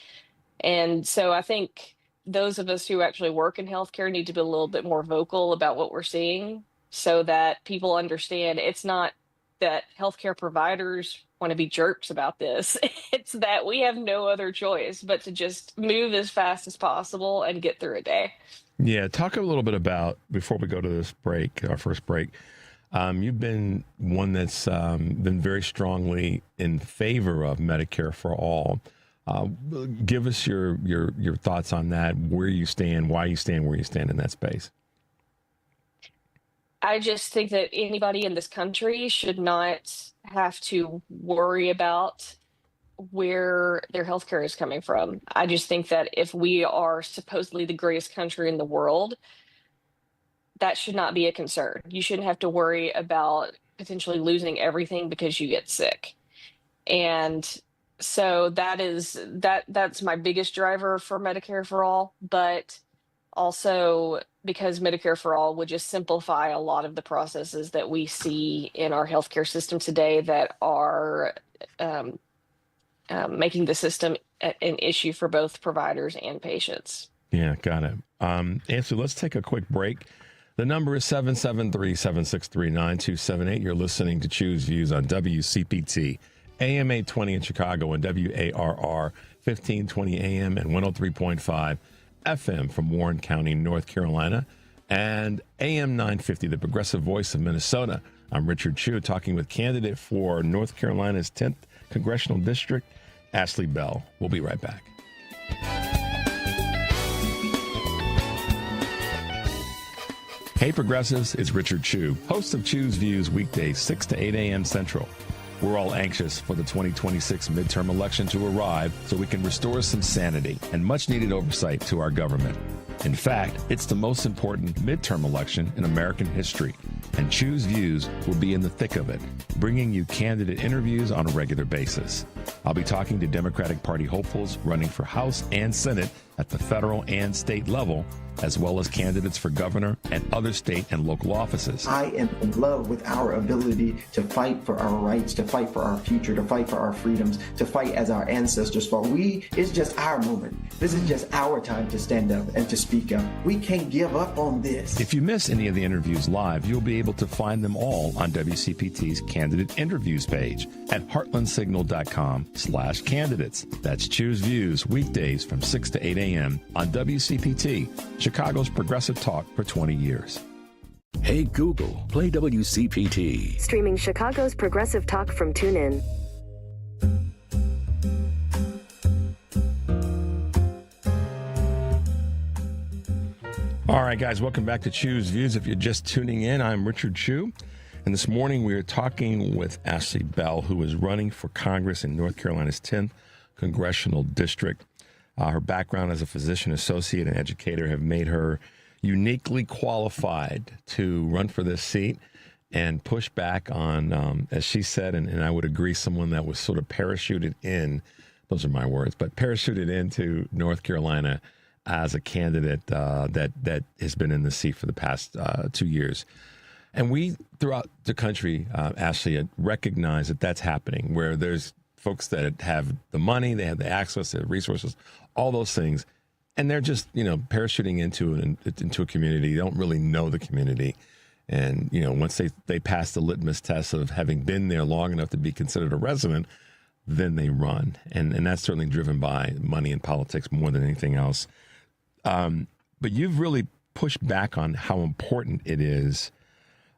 And so I think those of us who actually work in healthcare need to be a little bit more vocal about what we're seeing, so that people understand it's not that healthcare providers want to be jerks about this. It's that we have no other choice but to just move as fast as possible and get through a day. Yeah, talk a little bit about, before we go to this break, our first break, you've been one that's been very strongly in favor of Medicare for all. Give us your thoughts on that, where you stand, why you stand where you stand in that space. I just think that anybody in this country should not have to worry about where their healthcare is coming from. I just think that if we are supposedly the greatest country in the world, that should not be a concern. You shouldn't have to worry about potentially losing everything because you get sick. And so that's my biggest driver for Medicare for all, but also because Medicare for all would just simplify a lot of the processes that we see in our healthcare system today that are making the system an issue for both providers and patients. Yeah, got it. Ansel, let's take a quick break. The number is 773-763-9278. You're listening to Choose Views on WCPT, AM 820 in Chicago, and WARR 1520 AM and 103.5 FM from Warren County, North Carolina, and AM 950, the progressive voice of Minnesota. I'm Richard Chu, talking with candidate for North Carolina's 10th Congressional District, Ashley Bell. We'll be right back. Hey progressives, it's Richard Chu, host of Choose Views, weekdays 6 to 8 a.m. Central. We're all anxious for the 2026 midterm election to arrive so we can restore some sanity and much needed oversight to our government. In fact, it's the most important midterm election in American history, and Choose Views will be in the thick of it, bringing you candidate interviews on a regular basis. I'll be talking to Democratic Party hopefuls running for House and Senate at the federal and state level, as well as candidates for governor and other state and local offices. I am in love with our ability to fight for our rights, to fight for our future, to fight for our freedoms, to fight as our ancestors fought. It's just our moment. This is just our time to stand up and to speak up. We can't give up on this. If you miss any of the interviews live, you'll be able to find them all on WCPT's candidate interviews page at heartlandsignal.com/candidates. That's Choose Views, weekdays from 6 to 8 a.m. on WCPT, Chicago's progressive talk for 20 years. Hey Google, play WCPT. Streaming Chicago's progressive talk from TuneIn. All right, guys, welcome back to Chew's Views. If you're just tuning in, I'm Richard Chew. And this morning we are talking with Ashley Bell, who is running for Congress in North Carolina's 10th Congressional District. Her background as a physician associate and educator have made her uniquely qualified to run for this seat and push back on, as she said, and I would agree, someone that was sort of parachuted in, those are my words, but parachuted into North Carolina as a candidate that has been in the seat for the past 2 years. And we, throughout the country, Ashley, recognize that that's happening, where there's folks that have the money, they have the access, the resources, all those things, and they're just, parachuting into a community. They don't really know the community. And, once they pass the litmus test of having been there long enough to be considered a resident, then they run. And that's certainly driven by money and politics more than anything else. But you've really pushed back on how important it is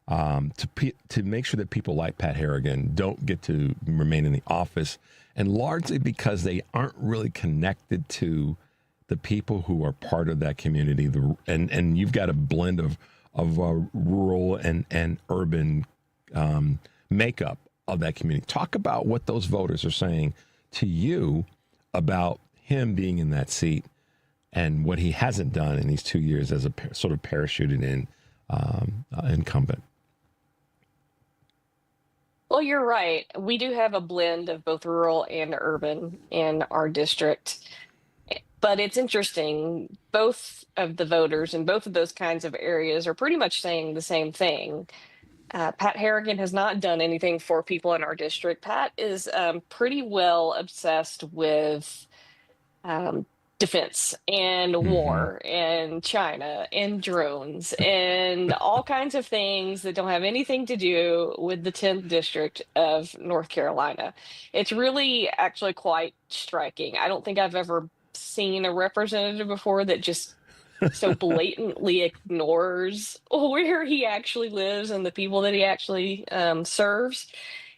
to make sure that people like Pat Harrigan don't get to remain in the office, and largely because they aren't really connected to the people who are part of that community. And you've got a blend of rural and urban makeup of that community. Talk about what those voters are saying to you about him being in that seat and what he hasn't done in these 2 years as a sort of parachuted in incumbent. Well, you're right. We do have a blend of both rural and urban in our district. But it's interesting, both of the voters in both of those kinds of areas are pretty much saying the same thing. Pat Harrigan has not done anything for people in our district. Pat is pretty well obsessed with defense and war and China and drones and all kinds of things that don't have anything to do with the 10th district of North Carolina. It's really actually quite striking. I don't think I've ever seen a representative before that just so blatantly ignores where he actually lives and the people that he actually serves.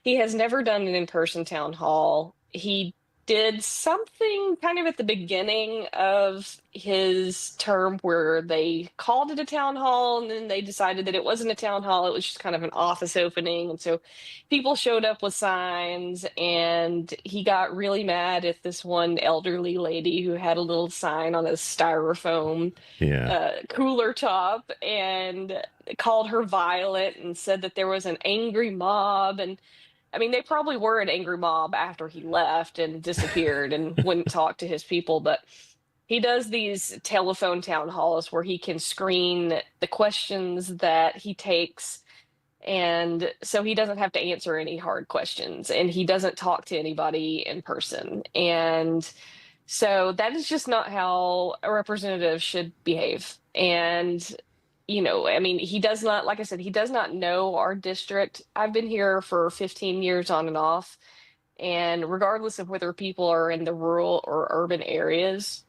He has never done an in-person town hall. He did something kind of at the beginning of his term where they called it a town hall, and then they decided that it wasn't a town hall. It was just kind of an office opening. And so people showed up with signs, and he got really mad at this one elderly lady who had a little sign on a styrofoam cooler top and called her violent and said that there was an angry mob. And I mean, they probably were an angry mob after he left and disappeared and wouldn't talk to his people. But he does these telephone town halls where he can screen the questions that he takes. And so he doesn't have to answer any hard questions, and he doesn't talk to anybody in person. And so that is just not how a representative should behave. And I mean, he does not, like I said, he does not know our district. I've been here for 15 years on and off. And regardless of whether people are in the rural or urban areas,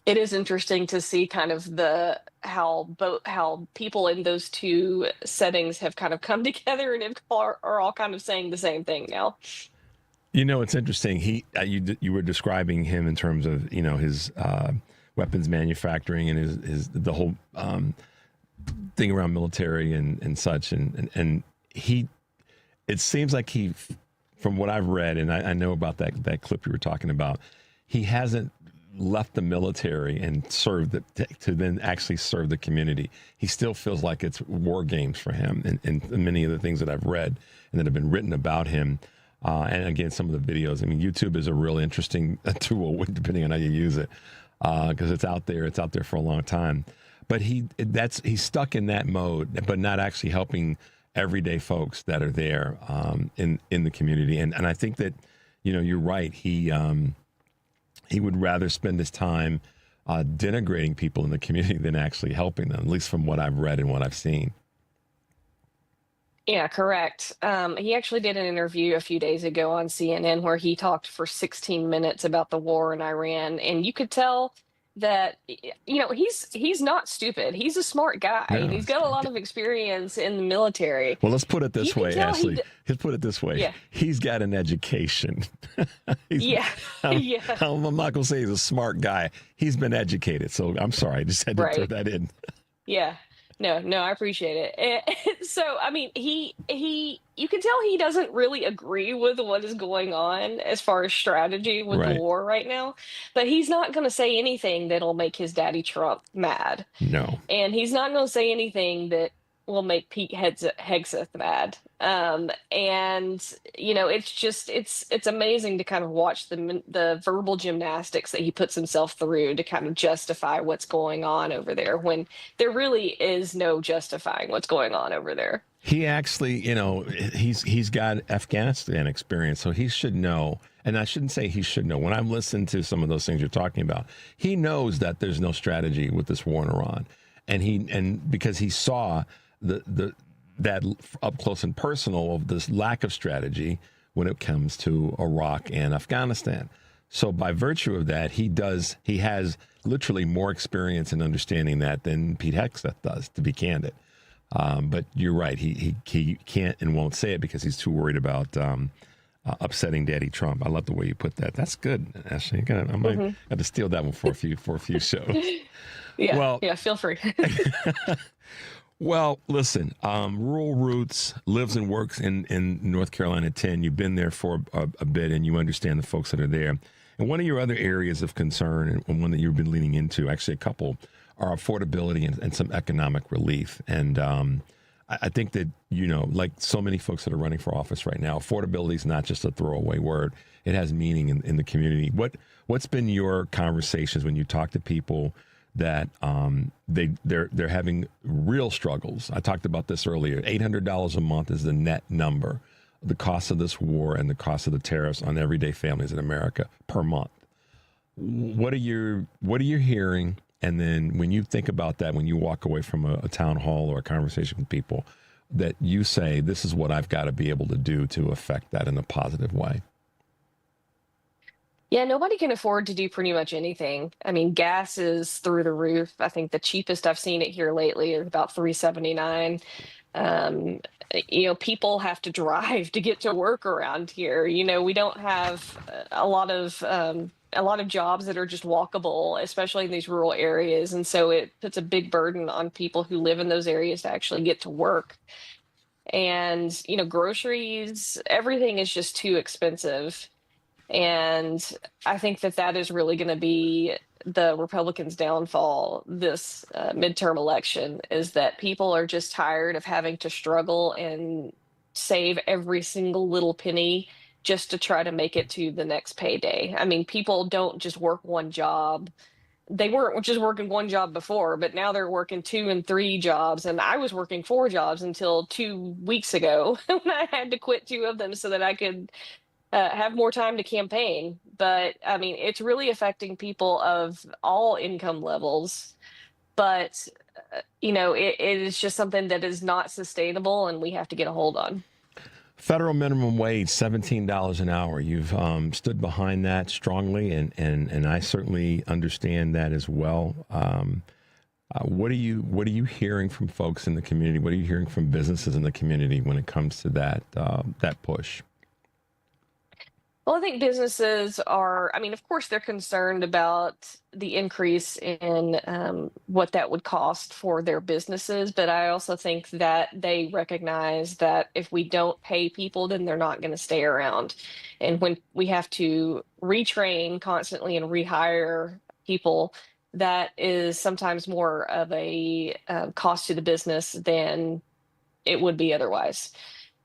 it is interesting to see kind of how people in those two settings have kind of come together and are all kind of saying the same thing now. It's interesting. You were describing him in terms of, his weapons manufacturing and his the whole thing around military and such, and it seems like he, from what I've read, and I know about that clip you were talking about, he hasn't left the military and served to then actually serve the community. He still feels like it's war games for him, and many of the things that I've read and that have been written about him. And again, some of the videos. I mean, YouTube is a real interesting tool, depending on how you use it, because it's out there. It's out there for a long time. But he's stuck in that mode, but not actually helping everyday folks that are there in the community. And I think that, you're right. He would rather spend his time denigrating people in the community than actually helping them, at least from what I've read and what I've seen. Yeah, correct. He actually did an interview a few days ago on CNN where he talked for 16 minutes about the war in Iran. And you could tell that, he's not stupid. He's a smart guy. No, He's got a lot of experience in the military. Well, let's put it this way, Ashley. Let's put it this way. Yeah. He's got an education. Yeah. I'm not going to say he's a smart guy. He's been educated. So I'm sorry. I just had to throw that in. Yeah. No, I appreciate it. So, I mean, you can tell he doesn't really agree with what is going on as far as strategy with the war right now, but he's not going to say anything that'll make his daddy Trump mad. No. And he's not going to say anything that will make Pete Hegseth mad. It's amazing to kind of watch the verbal gymnastics that he puts himself through to kind of justify what's going on over there when there really is no justifying what's going on over there. He actually, he's got Afghanistan experience, so he should know. And I shouldn't say he should know. When I'm listening to some of those things you're talking about, he knows that there's no strategy with this war in Iran. And because he saw that up close and personal of this lack of strategy when it comes to Iraq and Afghanistan. So by virtue of that, he has literally more experience in understanding that than Pete Hegseth does, to be candid. But you're right. He can't and won't say it because he's too worried about upsetting Daddy Trump. I love the way you put that. That's good, Ashley. I might have to steal that one for a few shows. Yeah, feel free. Well, listen, Rural Roots lives and works in North Carolina 10. You've been there for a bit, and you understand the folks that are there. And one of your other areas of concern, and one that you've been leaning into, actually a couple, are affordability and some economic relief. And I think that, like so many folks that are running for office right now, affordability is not just a throwaway word. It has meaning in the community. What's been your conversations when you talk to people that they're having real struggles? I talked about this earlier. $800 a month is the net number, the cost of this war and the cost of the tariffs on everyday families in America per month. What are you hearing? And then when you think about that, when you walk away from a town hall or a conversation with people, that you say, this is what I've got to be able to do to affect that in a positive way. Yeah, nobody can afford to do pretty much anything. I mean, gas is through the roof. I think the cheapest I've seen it here lately is about $3.79. People have to drive to get to work around here. We don't have a lot of jobs that are just walkable, especially in these rural areas. And so it puts a big burden on people who live in those areas to actually get to work. And, groceries, everything is just too expensive. And I think that is really going to be the Republicans' downfall this midterm election, is that people are just tired of having to struggle and save every single little penny just to try to make it to the next payday. I mean, people don't just work one job. They weren't just working one job before, but now they're working 2 and 3 jobs. And I was working 4 jobs until 2 weeks ago when I had to quit 2 of them so that I could have more time to campaign. But I mean, it's really affecting people of all income levels. But, it is just something that is not sustainable and we have to get a hold on. Federal minimum wage, $17 an hour. You've stood behind that strongly, and I certainly understand that as well. What are you hearing from folks in the community? What are you hearing from businesses in the community when it comes to that push? Well, I think businesses are, of course, they're concerned about the increase in what that would cost for their businesses. But I also think that they recognize that if we don't pay people, then they're not going to stay around. And when we have to retrain constantly and rehire people, that is sometimes more of a cost to the business than it would be otherwise.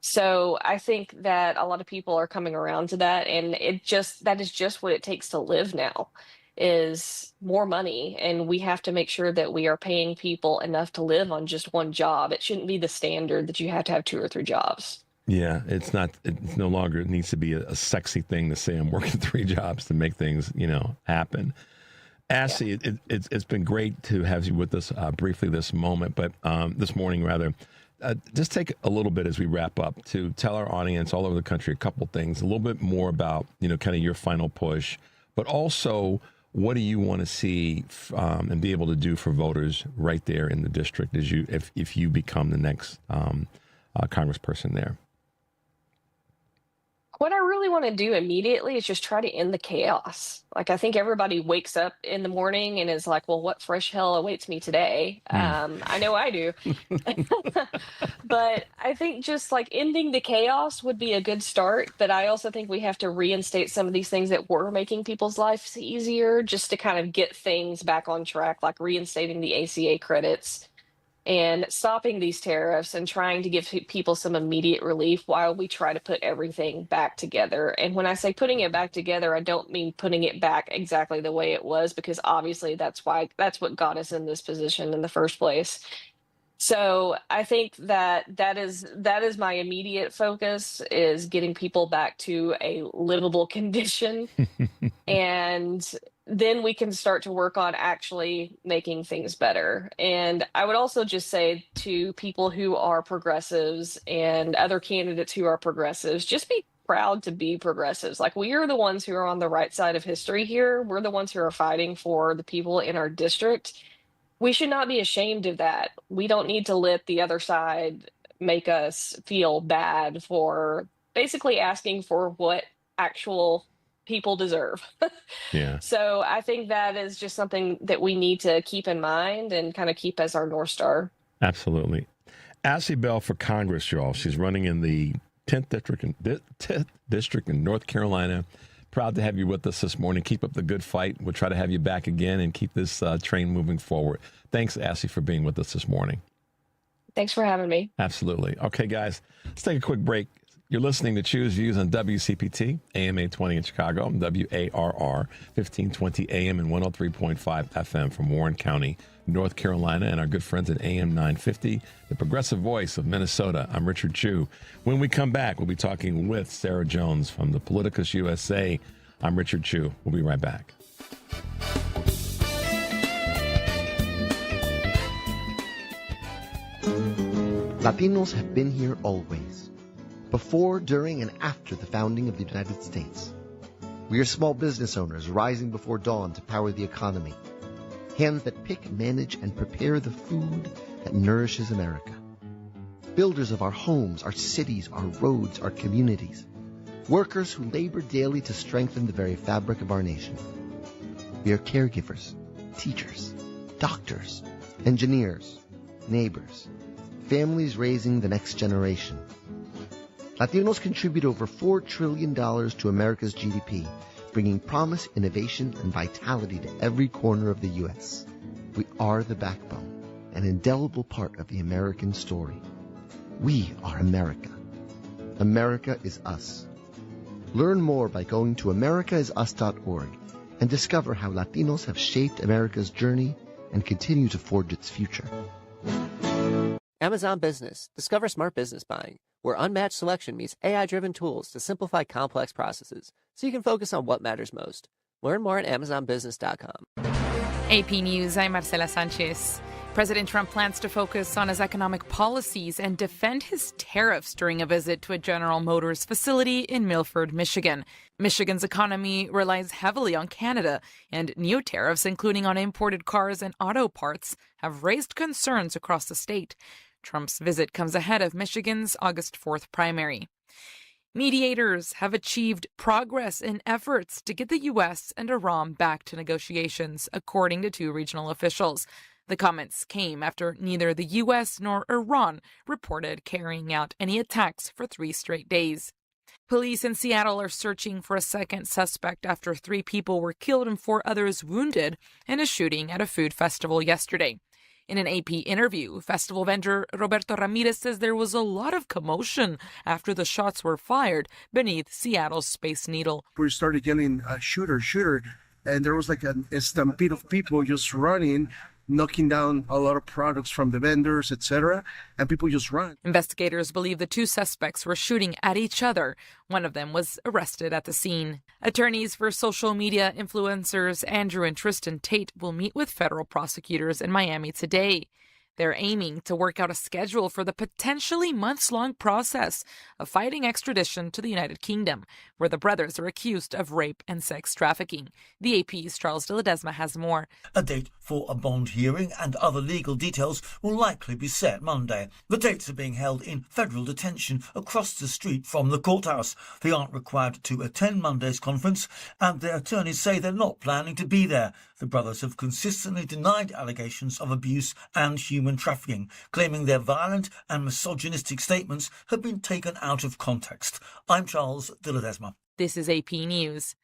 So I think that a lot of people are coming around to that, and that is just what it takes to live now, is more money. And we have to make sure that we are paying people enough to live on just one job. It shouldn't be the standard that you have to have 2 or 3 jobs. Yeah, it's no longer, it needs to be a sexy thing to say I'm working 3 jobs to make things, happen. Ashley, yeah. It's been great to have you with us briefly this morning, rather. Just take a little bit as we wrap up to tell our audience all over the country a couple things, a little bit more about, kind of your final push, but also What do you want to see and be able to do for voters right there in the district if you become the next congressperson there? What I really want to do immediately is just try to end the chaos. Like, I think everybody wakes up in the morning and is like, well, what fresh hell awaits me today? I know I do. But I think just like ending the chaos would be a good start. But I also think we have to reinstate some of these things that were making people's lives easier, just to kind of get things back on track, like reinstating the ACA credits and stopping these tariffs and trying to give people some immediate relief while we try to put everything back together. And when I say putting it back together, I don't mean putting it back exactly the way it was, because obviously that's what got us in this position in the first place. So I think that is my immediate focus, is getting people back to a livable condition. And then we can start to work on actually making things better. And I would also just say to people who are progressives and other candidates who are progressives, just be proud to be progressives. Like, we are the ones who are on the right side of history here. We're the ones who are fighting for the people in our district. We should not be ashamed of that. We don't need to let the other side make us feel bad for basically asking for what actual people deserve. Yeah. So I think that is just something that we need to keep in mind and kind of keep as our North Star. Absolutely. Ashley Bell for Congress, y'all. She's running in the 10th district in North Carolina. Proud to have you with us this morning. Keep up the good fight. We'll try to have you back again and keep this train moving forward. Thanks, Ashley, for being with us this morning. Thanks for having me. Absolutely. Okay, guys, let's take a quick break. You're listening to Choose Views on WCPT, AM 820 in Chicago, WARR 1520 AM and 103.5 FM from Warren County, North Carolina, and our good friends at AM 950, the progressive voice of Minnesota. I'm Richard Chu. When we come back, we'll be talking with Sarah Jones from the PoliticusUSA. I'm Richard Chu. We'll be right back. Latinos have been here always. Before, during, and after the founding of the United States. We are small business owners rising before dawn to power the economy. Hands that pick, manage, and prepare the food that nourishes America. Builders of our homes, our cities, our roads, our communities. Workers who labor daily to strengthen the very fabric of our nation. We are caregivers, teachers, doctors, engineers, neighbors, families raising the next generation. Latinos contribute over $4 trillion to America's GDP, bringing promise, innovation, and vitality to every corner of the U.S. We are the backbone, an indelible part of the American story. We are America. America is us. Learn more by going to americaisus.org and discover how Latinos have shaped America's journey and continue to forge its future. Amazon Business. Discover smart business buying, where unmatched selection meets AI-driven tools to simplify complex processes so you can focus on what matters most. Learn more at amazonbusiness.com. AP News, I'm Marcela Sanchez. President Trump plans to focus on his economic policies and defend his tariffs during a visit to a General Motors facility in Milford, Michigan. Michigan's economy relies heavily on Canada, and new tariffs, including on imported cars and auto parts, have raised concerns across the state. Trump's visit comes ahead of Michigan's August 4th primary. Mediators have achieved progress in efforts to get the U.S. and Iran back to negotiations, according to two regional officials. The comments came after neither the U.S. nor Iran reported carrying out any attacks for 3 straight days. Police in Seattle are searching for a second suspect after 3 people were killed and 4 others wounded in a shooting at a food festival yesterday. In an AP interview, festival vendor Roberto Ramirez says there was a lot of commotion after the shots were fired beneath Seattle's Space Needle. We started yelling, shooter, and there was like a stampede of people just running, knocking down a lot of products from the vendors, etc., and people just run. Investigators believe the 2 suspects were shooting at each other. One of them was arrested at the scene. Attorneys for social media influencers Andrew and Tristan Tate will meet with federal prosecutors in Miami today. They're aiming to work out a schedule for the potentially months-long process of fighting extradition to the United Kingdom, where the brothers are accused of rape and sex trafficking. The AP's Charles de Ledesma has more. A date for a bond hearing and other legal details will likely be set Monday. The dates are being held in federal detention across the street from the courthouse. They aren't required to attend Monday's conference, and their attorneys say they're not planning to be there. The brothers have consistently denied allegations of abuse and human trafficking, claiming their violent and misogynistic statements have been taken out of context. I'm Charles de Ledesma. This is AP News.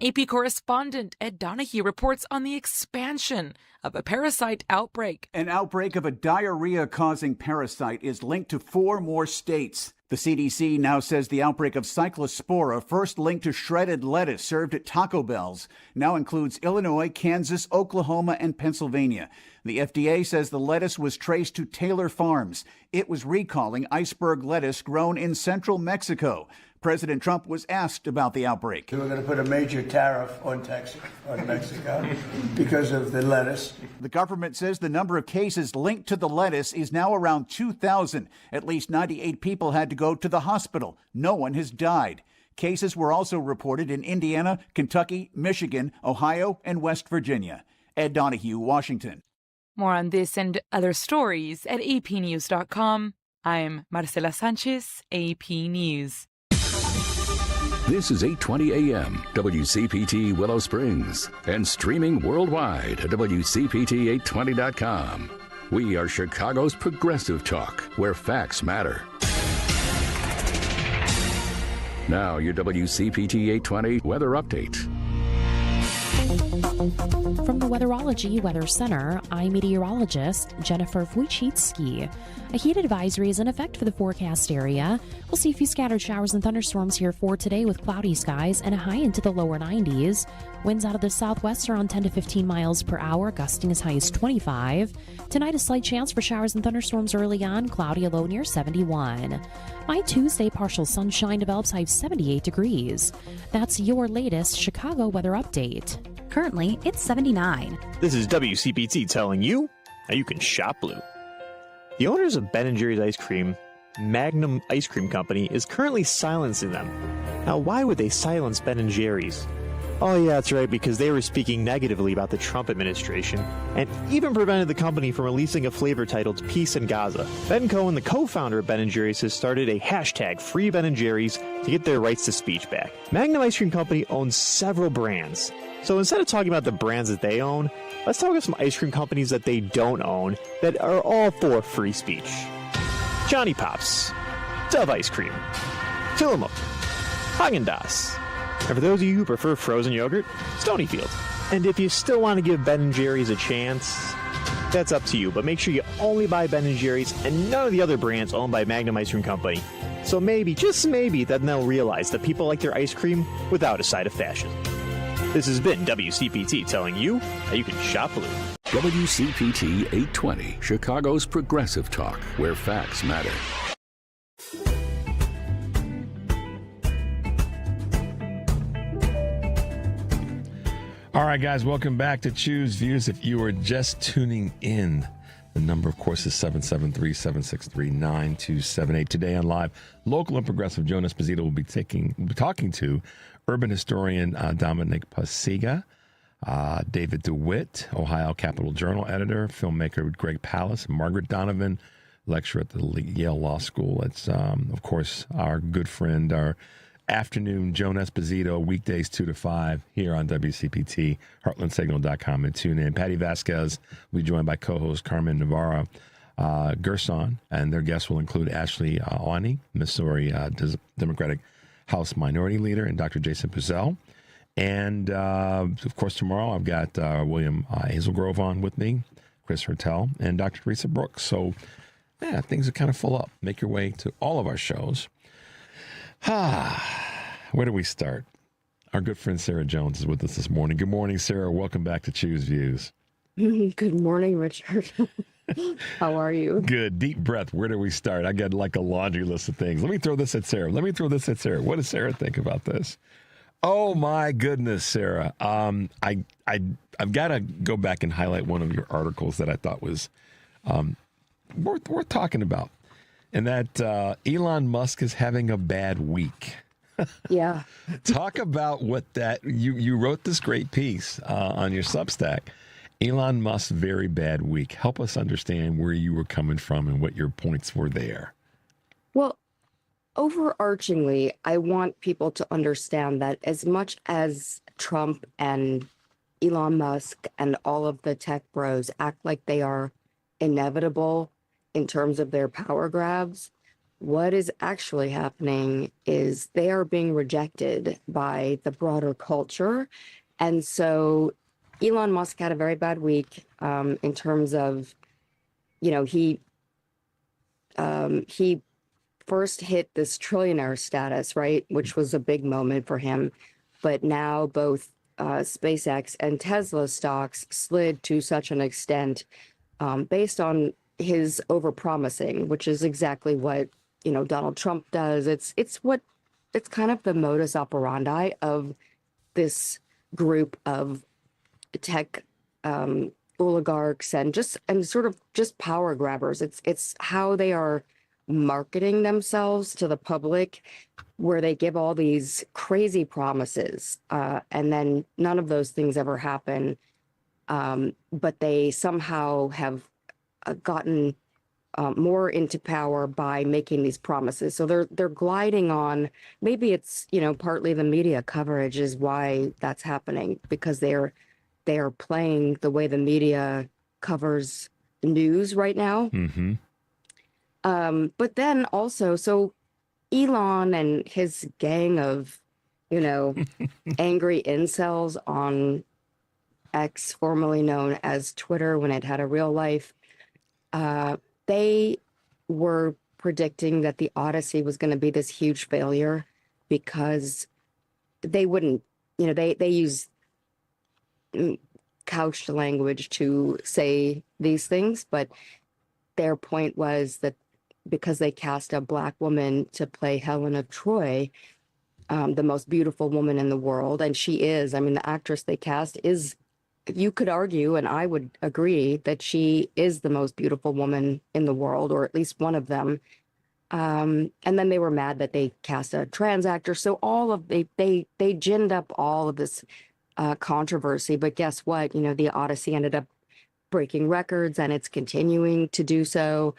AP correspondent Ed Donahue reports on the expansion of a parasite outbreak. An outbreak of a diarrhea-causing parasite is linked to 4 more states. The CDC now says the outbreak of Cyclospora, first linked to shredded lettuce served at Taco Bell's, now includes Illinois, Kansas, Oklahoma, and Pennsylvania. The FDA says the lettuce was traced to Taylor Farms. It was recalling iceberg lettuce grown in central Mexico. President Trump was asked about the outbreak. We're going to put a major tariff on Mexico because of the lettuce. The government says the number of cases linked to the lettuce is now around 2,000. At least 98 people had to go to the hospital. No one has died. Cases were also reported in Indiana, Kentucky, Michigan, Ohio, and West Virginia. Ed Donahue, Washington. More on this and other stories at apnews.com. I'm Marcela Sanchez, AP News. This is 820 AM, WCPT Willow Springs, and streaming worldwide at WCPT820.com. We are Chicago's progressive talk, where facts matter. Now, your WCPT 820 weather update. From the Weatherology Weather Center, I'm meteorologist Jennifer Wojcicki. A heat advisory is in effect for the forecast area. We'll see a few scattered showers and thunderstorms here for today with cloudy skies and a high into the lower 90s. Winds out of the southwest around 10 to 15 miles per hour, gusting as high as 25. Tonight, a slight chance for showers and thunderstorms early on, cloudy, a low near 71. By Tuesday, partial sunshine develops, high of 78 degrees. That's your latest Chicago weather update. Currently, it's 79. This is WCPT telling you how you can shop blue. The owners of Ben & Jerry's Ice Cream, Magnum Ice Cream Company, is currently silencing them. Now, why would they silence Ben & Jerry's? Oh yeah, that's right, because they were speaking negatively about the Trump administration and even prevented the company from releasing a flavor titled Peace in Gaza. Ben Cohen, the co-founder of Ben & Jerry's, has started a hashtag Free Ben & Jerry's to get their rights to speech back. Magnum Ice Cream Company owns several brands. So instead of talking about the brands that they own, let's talk about some ice cream companies that they don't own that are all for free speech. Johnny Pops, Dove Ice Cream, Tillamook, Häagen-Dazs. And for those of you who prefer frozen yogurt, Stonyfield. And if you still want to give Ben & Jerry's a chance, that's up to you. But make sure you only buy Ben & Jerry's and none of the other brands owned by Magnum Ice Cream Company. So maybe, just maybe, then they'll realize that people like their ice cream without a side of fascism. This has been WCPT telling you how you can shop blue. WCPT 820, Chicago's progressive talk, where facts matter. All right, guys, welcome back to Choose Views. If you are just tuning in, the number, of course, is 773-763-9278. Today on Live, local and progressive Joan Esposito will be talking to urban historian Dominic Pasiga, David DeWitt, Ohio Capitol Journal editor, filmmaker Greg Pallas, Margaret Donovan, lecturer at the Yale Law School. It's, of course, our good friend, our afternoon Joan Esposito, weekdays 2 to 5 here on WCPT, heartlandsignal.com, and tune in. Patty Vasquez will be joined by co-host Carmen Navarro Gerson, and their guests will include Ashley Awney, Missouri Democratic House Minority Leader, and Dr. Jason Puzel. And, of course, tomorrow I've got William Hazelgrove on with me, Chris Hertel, and Dr. Teresa Brooks. So, yeah, things are kind of full up. Make your way to all of our shows. Where do we start? Our good friend Sarah Jones is with us this morning. Good morning, Sarah. Welcome back to Choose Views. Good morning, Richard. How are you? Good. Deep breath. Where do we start? I got like a laundry list of things. Let me throw this at Sarah. What does Sarah think about this? Oh my goodness, Sarah. I've got to go back and highlight one of your articles that I thought was worth talking about, and that Elon Musk is having a bad week. Yeah. Talk about what that you wrote this great piece on your Substack. Elon Musk's very bad week. Help us understand where you were coming from and what your points were there. Well, overarchingly, I want people to understand that as much as Trump and Elon Musk and all of the tech bros act like they are inevitable in terms of their power grabs, what is actually happening is they are being rejected by the broader culture. And so Elon Musk had a very bad week in terms of, he first hit this trillionaire status, right, which was a big moment for him. But now both SpaceX and Tesla stocks slid to such an extent based on his overpromising, which is exactly what Donald Trump does. It's kind of the modus operandi of this group of tech oligarchs and sort of just power grabbers. It's how they are marketing themselves to the public, where they give all these crazy promises and then none of those things ever happen, but they somehow have gotten more into power by making these promises. So they're gliding on. Maybe it's partly the media coverage is why that's happening, because they are playing the way the media covers news right now. Mm-hmm. But then also, so Elon and his gang of, angry incels on X, formerly known as Twitter when it had a real life, they were predicting that the Odyssey was going to be this huge failure because they wouldn't, they use couched language to say these things, but their point was that because they cast a Black woman to play Helen of Troy, the most beautiful woman in the world, and she is, the actress they cast is, you could argue, and I would agree, that she is the most beautiful woman in the world, or at least one of them. And then they were mad that they cast a trans actor. So they ginned up all of this controversy. But guess what? The Odyssey ended up breaking records, and it's continuing to do so.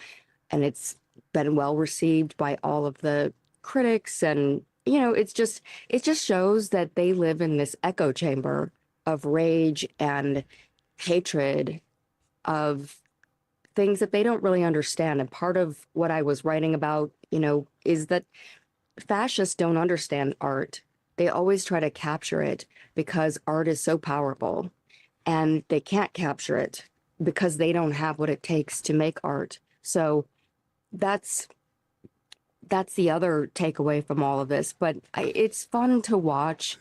And it's been well received by all of the critics. And, it just shows that they live in this echo chamber of rage and hatred of things that they don't really understand. And part of what I was writing about, is that fascists don't understand art. They always try to capture it because art is so powerful, and they can't capture it because they don't have what it takes to make art. So that's the other takeaway from all of this. But it's fun to watch.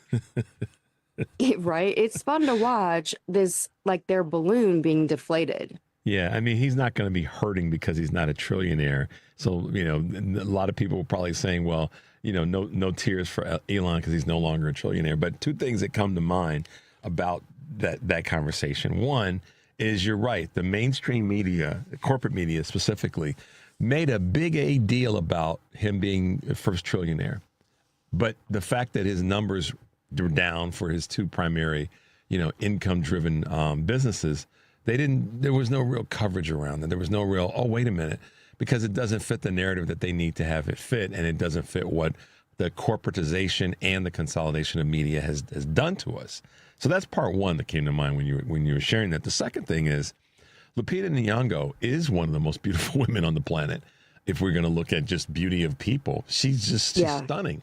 Right? It's fun to watch this, like their balloon being deflated. Yeah, he's not going to be hurting because he's not a trillionaire. So, a lot of people were probably saying, well, no tears for Elon because he's no longer a trillionaire. But two things that come to mind about that conversation. One is, you're right, the mainstream media, corporate media specifically, made a big A deal about him being a first trillionaire. But the fact that his numbers were down for his two primary, income-driven businesses, there was no real coverage around that. There was no real, oh, wait a minute, because it doesn't fit the narrative that they need to have it fit, and it doesn't fit what the corporatization and the consolidation of media has done to us. So that's part one that came to mind when you were sharing that. The second thing is, Lupita Nyong'o is one of the most beautiful women on the planet. If we're going to look at just beauty of people, she's stunning.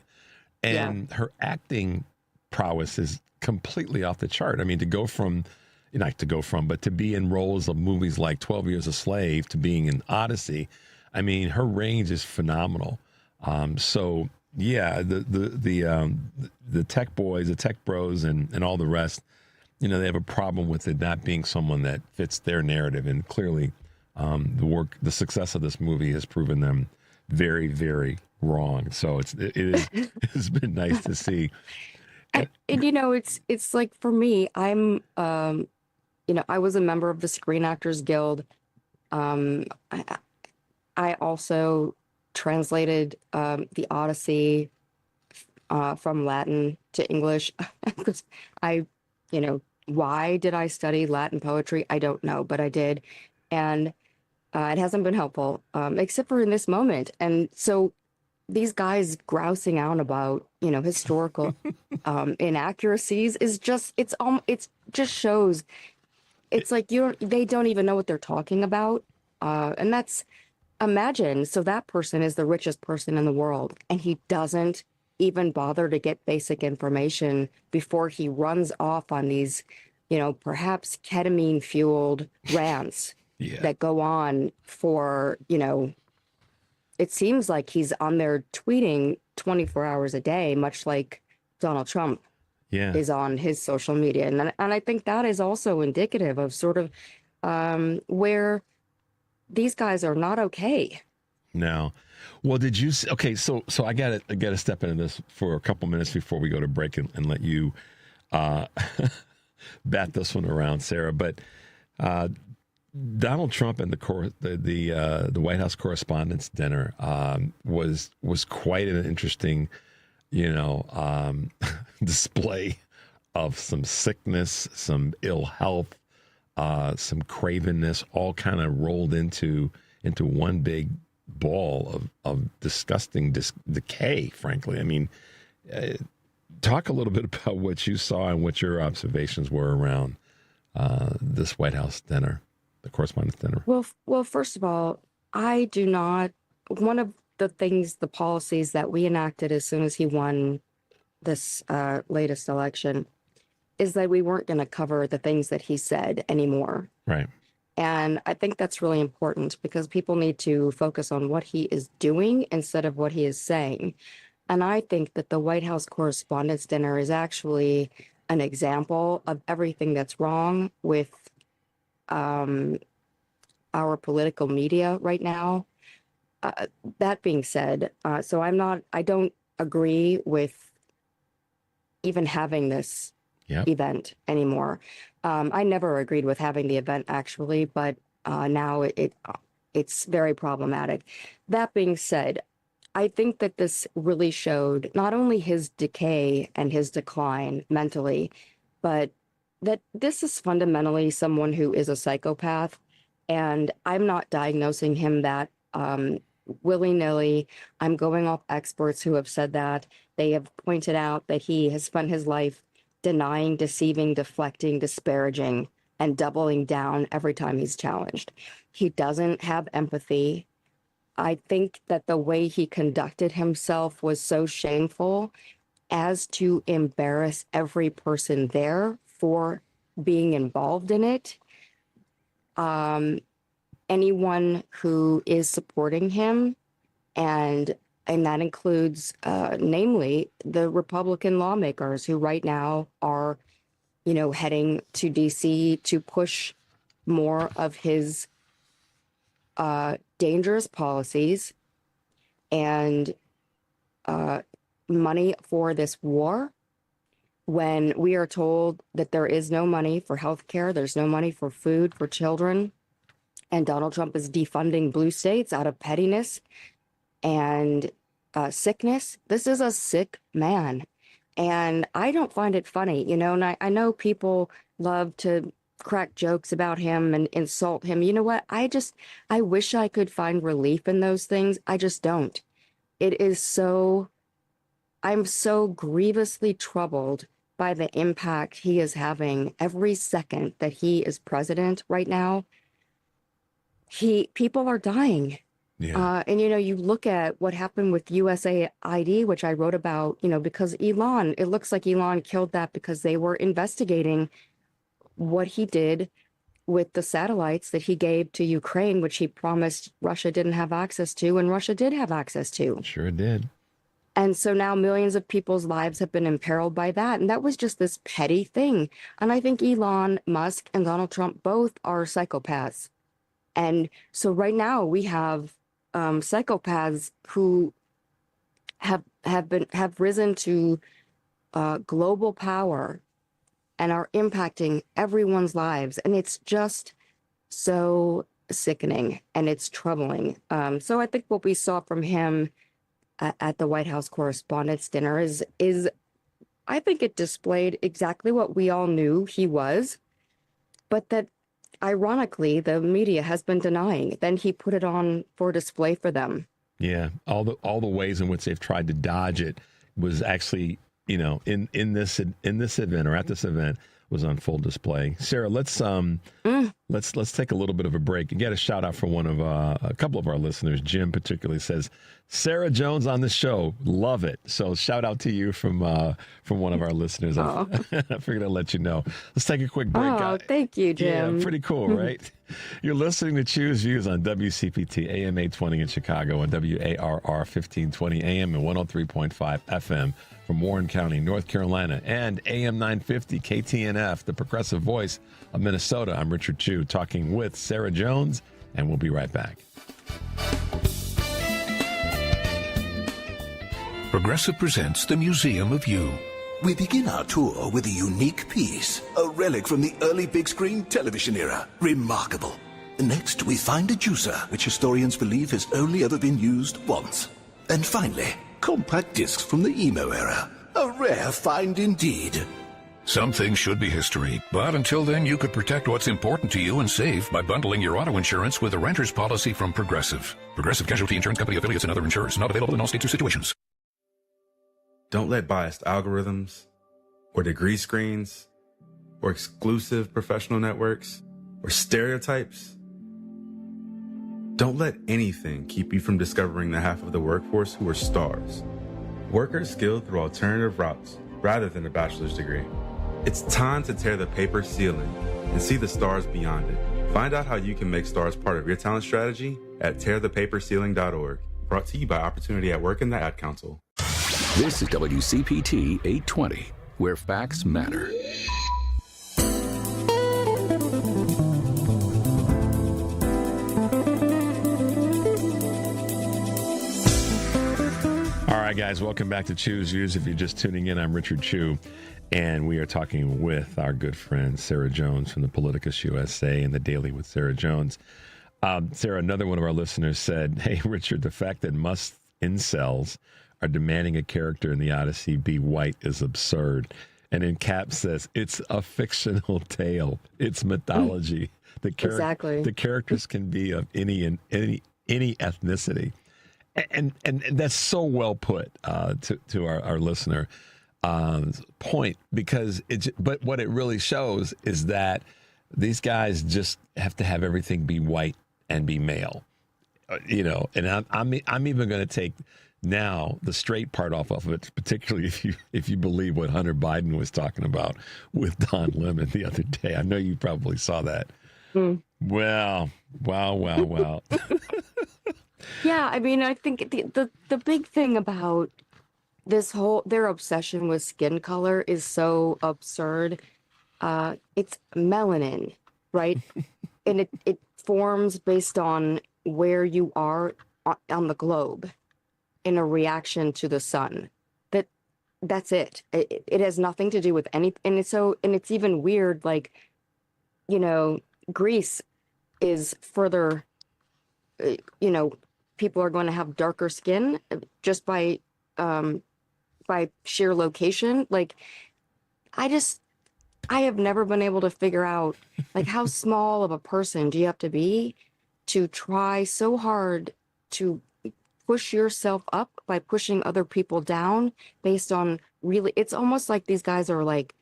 And her acting prowess is completely off the chart. To go from, but to be in roles of movies like 12 Years a Slave to being in Odyssey, her range is phenomenal. So yeah, the tech boys, the tech bros, and all the rest, they have a problem with it not being someone that fits their narrative. And clearly, the success of this movie has proven them very, very wrong. So it's been nice to see. And it's like for me, I'm I was a member of the Screen Actors Guild. I also translated the Odyssey from Latin to English because why did I study Latin poetry? I don't know, but I did. And it hasn't been helpful, except for in this moment. And so these guys grousing out about, historical inaccuracies is just, it's just shows, it's like they don't even know what they're talking about. And that's, imagine, so that person is the richest person in the world, and he doesn't even bother to get basic information before he runs off on these, perhaps ketamine fueled rants that go on for, it seems like he's on there tweeting 24 hours a day, much like Donald Trump is on his social media. And I think that is also indicative of sort of where these guys are not okay. No. Well, did you? Okay, so I got to step into this for a couple minutes before we go to break and let you bat this one around, Sarah. But Donald Trump and the White House Correspondents' Dinner was quite an interesting, display of some sickness, some ill health, some cravenness, all kind of rolled into one big ball of disgusting decay, frankly. I mean, talk a little bit about what you saw and what your observations were around this White House dinner, the Correspondents' Dinner. Well, first of all, I do not, one of the policies that we enacted as soon as he won this latest election is that we weren't going to cover the things that he said anymore. Right. And I think that's really important because people need to focus on what he is doing instead of what he is saying. And I think that the White House Correspondents' Dinner is actually an example of everything that's wrong with our political media right now. That being said, so I don't agree with even having this event anymore. I never agreed with having the event actually, but now it's very problematic. That being said, I think that this really showed not only his decay and his decline mentally, but that this is fundamentally someone who is a psychopath. And I'm not diagnosing him that willy-nilly. I'm going off experts who have said that. They have pointed out that he has spent his life denying, deceiving, deflecting, disparaging, and doubling down every time he's challenged. He doesn't have empathy. I think that the way he conducted himself was so shameful as to embarrass every person there for being involved in it. Anyone who is supporting him, and that includes, namely, the Republican lawmakers who right now are, heading to D.C. to push more of his dangerous policies and money for this war. When we are told that there is no money for health care, there's no money for food for children, and Donald Trump is defunding blue states out of pettiness and sickness. This is a sick man. And I don't find it funny, and I know people love to crack jokes about him and insult him. You know what? I wish I could find relief in those things. I just don't. I'm so grievously troubled by the impact he is having every second that he is president right now. People are dying. Yeah. And you look at what happened with USAID, which I wrote about, because it looks like Elon killed that because they were investigating what he did with the satellites that he gave to Ukraine, which he promised Russia didn't have access to, and Russia did have access to. Sure did. And so now millions of people's lives have been imperiled by that. And that was just this petty thing. And I think Elon Musk and Donald Trump both are psychopaths. And so right now we have psychopaths who have risen to global power and are impacting everyone's lives. And it's just so sickening and it's troubling. So I think what we saw from him at the White House Correspondents' Dinner is I think it displayed exactly what we all knew he was, but that ironically the media has been denying. Then he put it on for display for them. Yeah, all the ways in which they've tried to dodge it was actually, you know, in this event or at this event was on full display. Sarah, let's take a little bit of a break and get a shout out from one of a couple of our listeners. Jim particularly says, Sarah Jones on the show, love it. So shout out to you from one of our listeners. I figured I'd let you know. Let's take a quick break. Oh, thank you, Jim. Yeah, pretty cool, right? You're listening to Choose Views on WCPT AM 820 in Chicago and WARR 1520 AM and 103.5 FM from Warren County, North Carolina, and AM 950 KTNF, the progressive voice of Minnesota. I'm Richard Chu, talking with Sarah Jones, and we'll be right back. Progressive presents the Museum of You. We begin our tour with a unique piece, a relic from the early big screen television era. Remarkable. Next, we find a juicer, which historians believe has only ever been used once. And finally, compact discs from the emo era. A rare find indeed. Some things should be history, but until then, you could protect what's important to you and save by bundling your auto insurance with a renter's policy from Progressive. Progressive Casualty Insurance Company affiliates and other insurers. Not available in all states or situations. Don't let biased algorithms or degree screens or exclusive professional networks or stereotypes. Don't let anything keep you from discovering the half of the workforce who are stars. Workers skilled through alternative routes rather than a bachelor's degree. It's time to tear the paper ceiling and see the stars beyond it. Find out how you can make stars part of your talent strategy at tearthepaperceiling.org. Brought to you by Opportunity at Work and the Ad Council. This is WCPT 820, where facts matter. All right, guys, welcome back to Choose Views. If you're just tuning in, I'm Richard Chu, and we are talking with our good friend Sarah Jones from the Politicus USA and the Daily with Sarah Jones. Sarah, another one of our listeners said, hey, Richard, the fact that Musk incels are demanding a character in the Odyssey be white is absurd. And in cap says, it's a fictional tale. It's mythology. Exactly. The characters can be of any ethnicity. And that's so well put to our listener point, because but what it really shows is that these guys just have to have everything be white and be male, you know. And I'm even going to take now the straight part off of it, particularly if you believe what Hunter Biden was talking about with Don Lemon the other day. I know you probably saw that. Well. Yeah, I mean, I think the big thing about this their obsession with skin color is so absurd. It's melanin, right? And it forms based on where you are on the globe in a reaction to the sun. That's it. It has nothing to do with anything. And it's even weird, like, you know, Greece is further, you know, people are going to have darker skin just by sheer location. Like, I have never been able to figure out, like, how small of a person do you have to be to try so hard to push yourself up by pushing other people down based on really, it's almost like these guys are like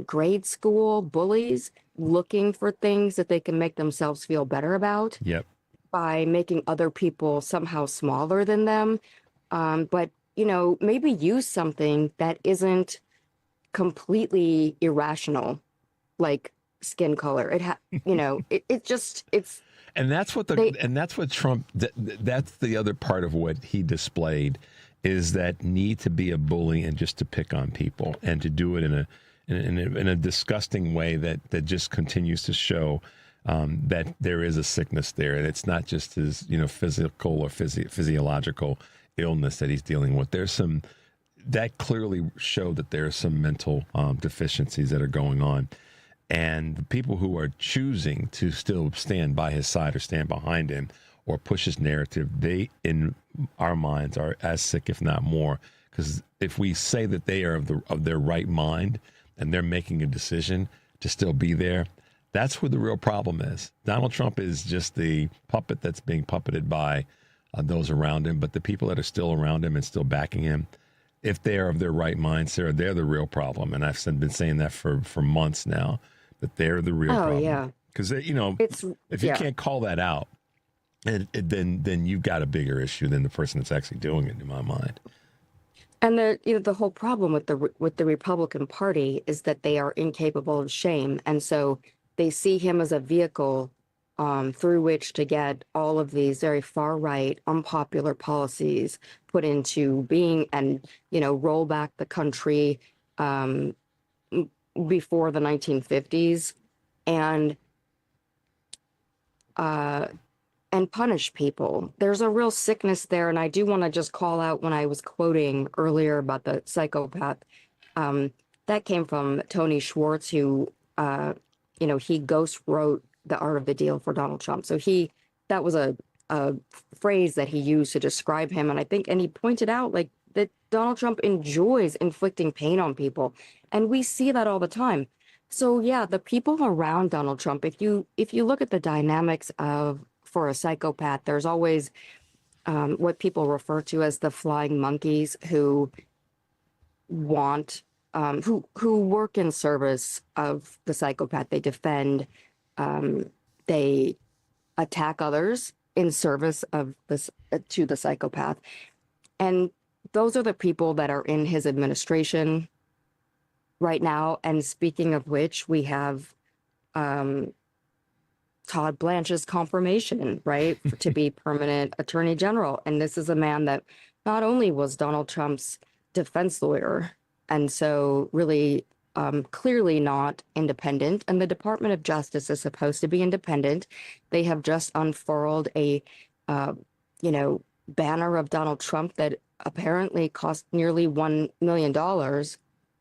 grade school bullies looking for things that they can make themselves feel better about. Yep. By making other people somehow smaller than them. But, you know, maybe use something that isn't completely irrational, like skin color. You know, it's. And that's what Trump, that's the other part of what he displayed, is that need to be a bully and just to pick on people and to do it in a disgusting way that just continues to show that there is a sickness there, and it's not just his, you know, physical or physiological illness that he's dealing with. There's that clearly showed that there are some mental deficiencies that are going on. And the people who are choosing to still stand by his side or stand behind him or push his narrative, they, in our minds, are as sick, if not more. Because if we say that they are of their right mind and they're making a decision to still be there, that's where the real problem is. Donald Trump is just the puppet that's being puppeted by those around him. But the people that are still around him and still backing him, if they are of their right mind, Sarah, they're the real problem. And I've been saying that for months now, that they're the real problem. Yeah. Because, if you can't call that out, then you've got a bigger issue than the person that's actually doing it, in my mind. And the whole problem with the Republican Party is that they are incapable of shame, and so they see him as a vehicle through which to get all of these very far right, unpopular policies put into being, and roll back the country before the 1950s, and punish people. There's a real sickness there, and I do want to just call out, when I was quoting earlier about the psychopath, that came from Tony Schwartz, who he ghost wrote The Art of the Deal for Donald Trump. So that was a phrase that he used to describe him, and he pointed out that Donald Trump enjoys inflicting pain on people, and we see that all the time. So yeah, the people around Donald Trump, if you look at the dynamics for a psychopath, there's always what people refer to as the flying monkeys who want who work in service of the psychopath. They defend, they attack others in service of to the psychopath, and those are the people that are in his administration right now. And speaking of which, we have Todd Blanche's confirmation, right, to be permanent attorney general. And this is a man that not only was Donald Trump's defense lawyer, and so really clearly not independent. And the Department of Justice is supposed to be independent. They have just unfurled a, banner of Donald Trump that apparently cost nearly $1 million.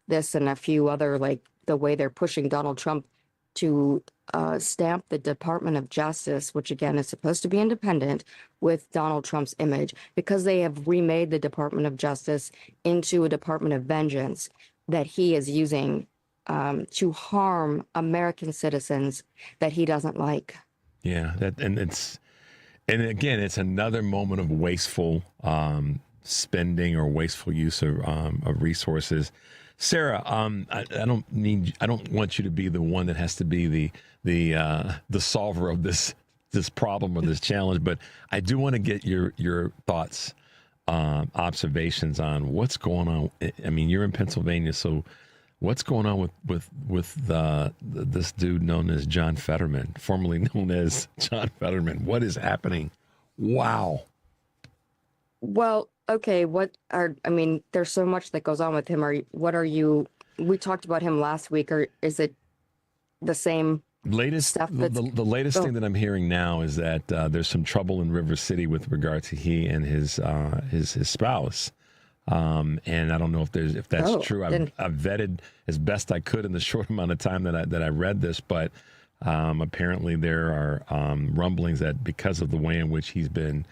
This and a few other, the way they're pushing Donald Trump to stamp the Department of Justice, which again is supposed to be independent, with Donald Trump's image, because they have remade the Department of Justice into a Department of Vengeance that he is using to harm American citizens that he doesn't like. Yeah, and again, it's another moment of wasteful spending or wasteful use of resources. Sarah, I don't want you to be the one that has to be the solver of this problem or this challenge, but I do want to get your thoughts, observations on what's going on. I mean, you're in Pennsylvania, so what's going on with this dude known as John Fetterman, formerly known as John Fetterman? What is happening? Wow. Well, okay, there's so much that goes on with him. We talked about him last week, or is it the same latest stuff? The latest thing that I'm hearing now is that there's some trouble in River City with regard to he and his spouse. And I don't know if that's true. I've vetted as best I could in the short amount of time that I read this, but apparently there are rumblings that because of the way in which he's been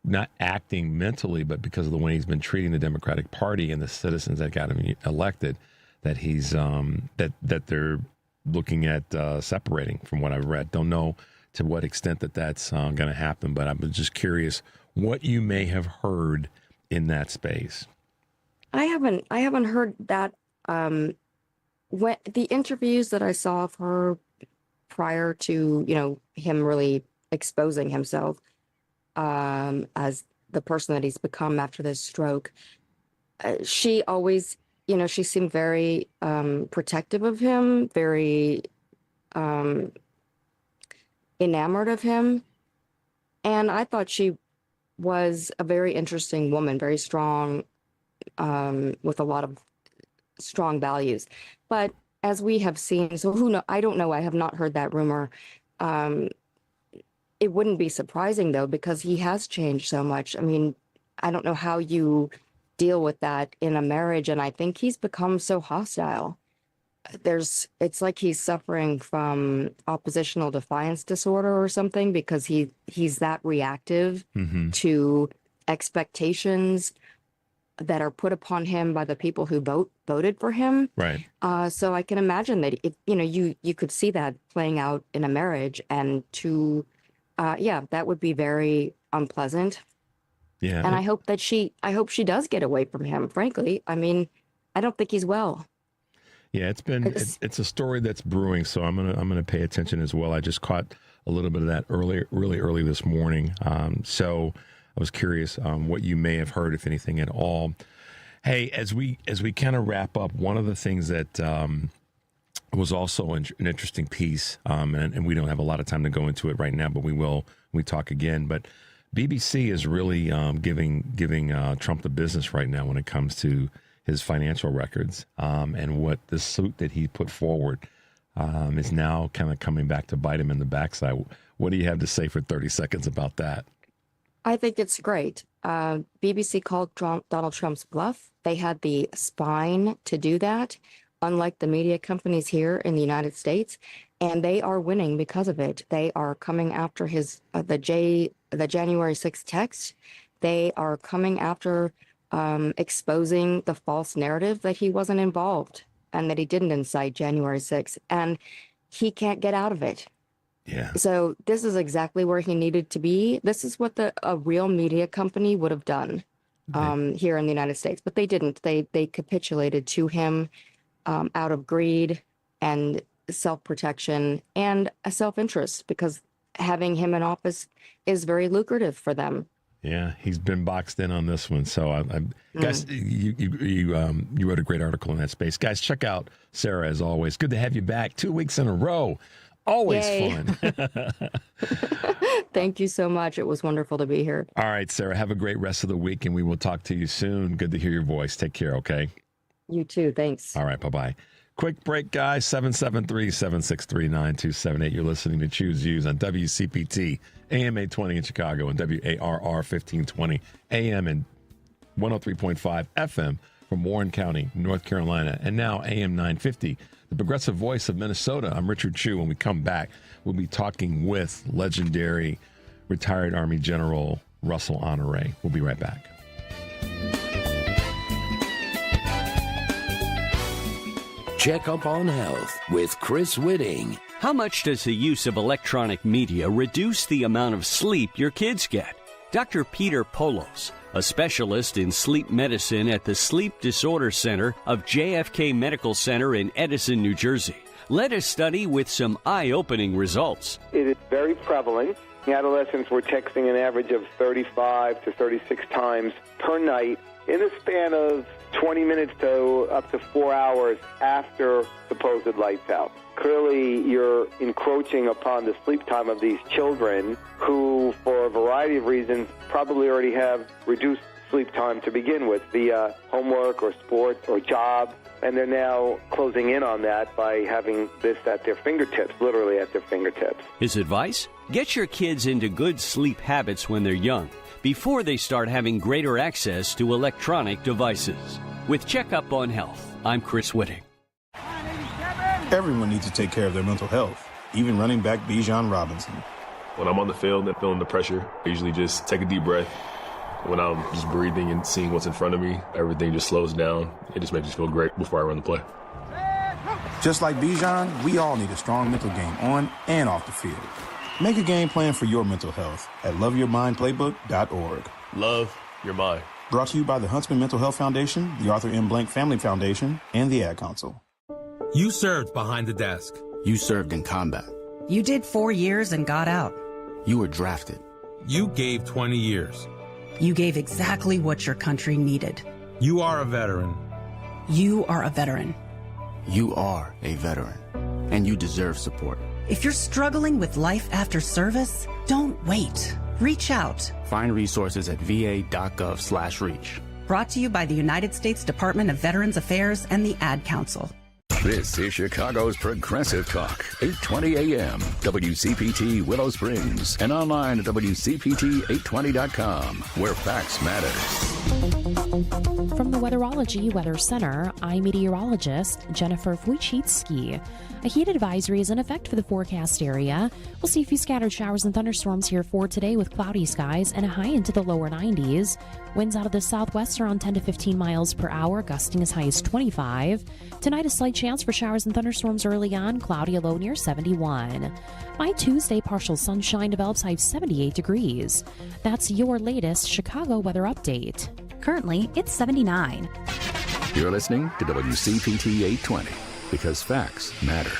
not acting mentally, but because of the way he's been treating the Democratic Party and the citizens that got him elected, that he's that they're looking at separating, from what I've read. Don't know to what extent that's going to happen, but I'm just curious what you may have heard in that space. I haven't heard that. When the interviews that I saw of her prior to him really exposing himself as the person that he's become after this stroke, she always, she seemed very protective of him, very enamored of him. And I thought she was a very interesting woman, very strong, with a lot of strong values. But as we have seen, so who know? I don't know. I have not heard that rumor. It wouldn't be surprising, though, because he has changed so much. I mean, I don't know how you deal with that in a marriage. And I think he's become so hostile. It's like he's suffering from oppositional defiance disorder or something, because he's that reactive to expectations that are put upon him by the people who voted for him. Right. So I can imagine that you could see that playing out in a marriage, and that would be very unpleasant. Yeah. And I hope she does get away from him. Frankly, I mean, I don't think he's well. Yeah, it's a story that's brewing, so I'm gonna pay attention as well. I just caught a little bit of that really early this morning. So I was curious what you may have heard, if anything at all. Hey, as we kind of wrap up, one of the things that was also an interesting piece, and we don't have a lot of time to go into it right now, but we will when we talk again. But BBC is really giving Trump the business right now when it comes to his financial records, and what the suit that he put forward is now kind of coming back to bite him in the backside. What do you have to say for 30 seconds about that? I think it's great. BBC called Donald Trump's bluff. They had the spine to do that, unlike the media companies here in the United States, and they are winning because of it. They are coming after the January 6th text. They are coming after exposing the false narrative that he wasn't involved and that he didn't incite January 6th, and he can't get out of it. Yeah. So this is exactly where he needed to be. This is what a real media company would have done here in the United States, but they didn't. They capitulated to him out of greed and self-protection and a self-interest, because having him in office is very lucrative for them. Yeah, he's been boxed in on this one. So, guys, you wrote a great article in that space. Guys, check out Sarah, as always. Good to have you back 2 weeks in a row. Always fun. Thank you so much. It was wonderful to be here. All right, Sarah, have a great rest of the week, and we will talk to you soon. Good to hear your voice. Take care, okay? You too. Thanks. All right, bye-bye. Quick break, guys. 773-763-9278. You're listening to Choose Views on WCPT, AM 820 in Chicago, and WARR 1520, AM and 103.5 FM from Warren County, North Carolina, and now AM 950, the progressive voice of Minnesota. I'm Richard Chu. When we come back, we'll be talking with legendary retired Army General Russel Honoré. We'll be right back. Check up on health with Chris Whitting. How much does the use of electronic media reduce the amount of sleep your kids get? Dr. Peter Polos, a specialist in sleep medicine at the Sleep Disorder Center of JFK Medical Center in Edison, New Jersey, led a study with some eye-opening results. It is very prevalent. Adolescents were texting an average of 35 to 36 times per night in a span of 20 minutes to up to 4 hours after supposed lights out. Clearly, you're encroaching upon the sleep time of these children who, for a variety of reasons, probably already have reduced sleep time to begin with via homework or sports or job, and they're now closing in on that by having this at their fingertips, literally at their fingertips. His advice? Get your kids into good sleep habits when they're young, before they start having greater access to electronic devices. With Checkup on Health, I'm Chris Whitting. Everyone needs to take care of their mental health, even running back Bijan Robinson. When I'm on the field and feeling the pressure, I usually just take a deep breath. When I'm just breathing and seeing what's in front of me, everything just slows down. It just makes me feel great before I run the play. Just like Bijan, we all need a strong mental game on and off the field. Make a game plan for your mental health at loveyourmindplaybook.org. Love your mind. Brought to you by the Huntsman Mental Health Foundation, the Arthur M. Blank Family Foundation, and the Ad Council. You served behind the desk. You served in combat. You did 4 years and got out. You were drafted. You gave 20 years. You gave exactly what your country needed. You are a veteran. You are a veteran. You are a veteran, and you deserve support. If you're struggling with life after service, don't wait. Reach out. Find resources at va.gov/reach. Brought to you by the United States Department of Veterans Affairs and the Ad Council. This is Chicago's Progressive Talk, 820 AM, WCPT Willow Springs, and online at WCPT820.com, where facts matter. From the Weatherology Weather Center, I'm meteorologist Jennifer Wojcicki. A heat advisory is in effect for the forecast area. We'll see a few scattered showers and thunderstorms here for today with cloudy skies and a high into the lower 90s. Winds out of the southwest around 10 to 15 miles per hour, gusting as high as 25. Tonight, a slight chance for showers and thunderstorms early on, cloudy, a low near 71. By Tuesday, partial sunshine develops, high of 78 degrees. That's your latest Chicago weather update. Currently, it's 79. You're listening to WCPT 820 because facts matter.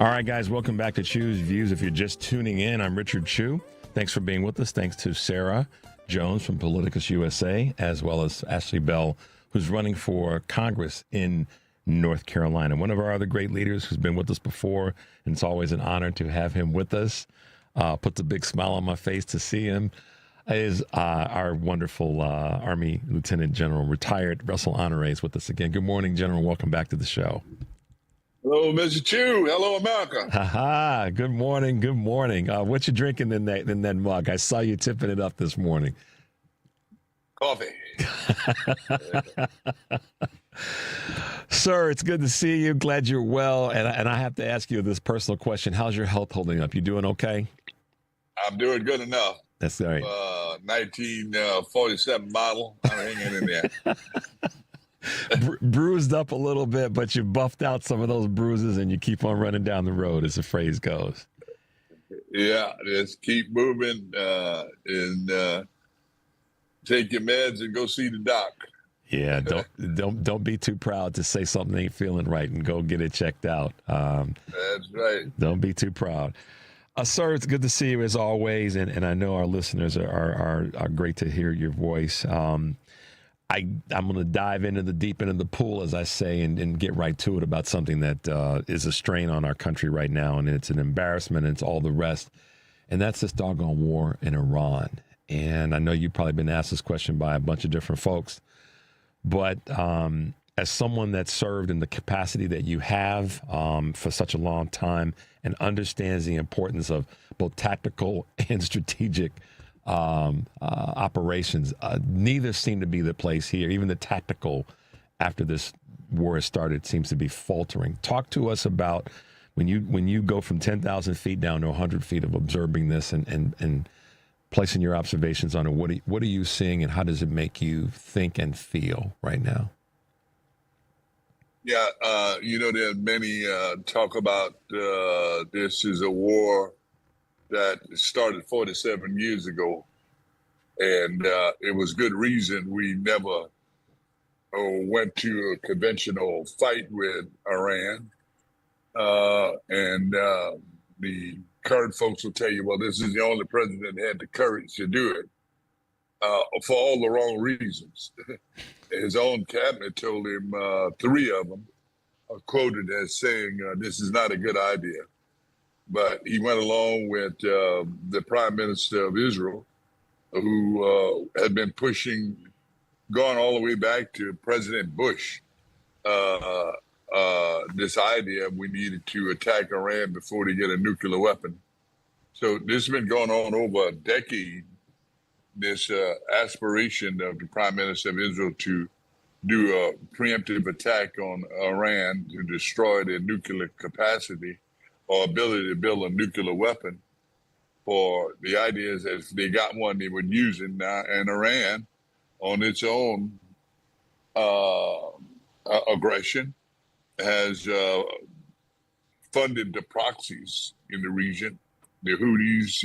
All right, guys, welcome back to Chu's Views. If you're just tuning in, I'm Richard Chu. Thanks for being with us. Thanks to Sarah Jones from PoliticusUSA, as well as Ashley Bell, who's running for Congress in North Carolina. One of our other great leaders who's been with us before, and it's always an honor to have him with us. Puts a big smile on my face to see him, is our wonderful Army Lieutenant General, retired Russel Honoré, is with us again. Good morning, General. Welcome back to the show. Hello, Mr. Chu. Hello, America. Ha-ha. Good morning. Good morning. What you drinking in that mug? I saw you tipping it up this morning. Coffee. Sir, it's good to see you. Glad you're well. And I have to ask you this personal question. How's your health holding up? You doing okay? I'm doing good enough. That's right. 1947 model. I'm hanging in there. Bruised up a little bit, but you buffed out some of those bruises and you keep on running down the road, as the phrase goes. Yeah, just keep moving and take your meds and go see the doc. Yeah, don't be too proud to say something ain't feeling right and go get it checked out. That's right. Don't be too proud. Sir, it's good to see you as always, and I know our listeners are great to hear your voice. I'm going to dive into the deep end of the pool, as I say, and get right to it about something that is a strain on our country right now, and it's an embarrassment, and it's all the rest, and that's this doggone war in Iran. And I know you've probably been asked this question by a bunch of different folks, but as someone that served in the capacity that you have for such a long time and understands the importance of both tactical and strategic operations, neither seem to be the place here. Even the tactical, after this war has started, seems to be faltering. Talk to us about when you go from 10,000 feet down to 100 feet of observing this and placing your observations on it. What are you seeing, and how does it make you think and feel right now? Yeah, there are many talk about this is a war that started 47 years ago, and it was good reason we never went to a conventional fight with Iran. And the current folks will tell you, well, this is the only president that had the courage to do it for all the wrong reasons. His own cabinet told him, three of them are quoted as saying, this is not a good idea. But he went along with the Prime Minister of Israel, who had been pushing, going all the way back to President Bush, this idea we needed to attack Iran before they get a nuclear weapon. So this has been going on over a decade, this aspiration of the Prime Minister of Israel to do a preemptive attack on Iran to destroy their nuclear capacity or ability to build a nuclear weapon. For the idea is that if they got one, they would use it now. And Iran, on its own aggression, has funded the proxies in the region, the Houthis,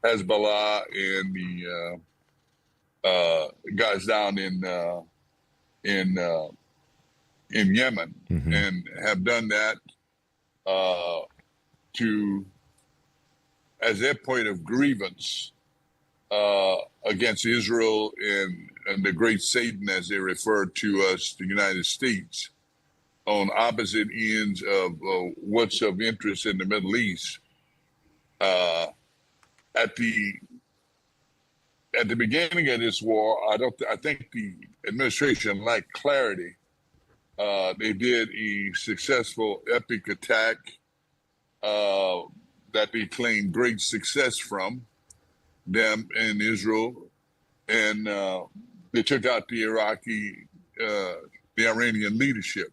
Hezbollah, and the guys down in Yemen, and have done that as their point of grievance against Israel and the great Satan, as they refer to us, the United States, on opposite ends of what's of interest in the Middle East. At the beginning of this war, I think the administration lacked clarity. They did a successful epic attack that they claim great success from, them in Israel, and they took out the Iranian leadership.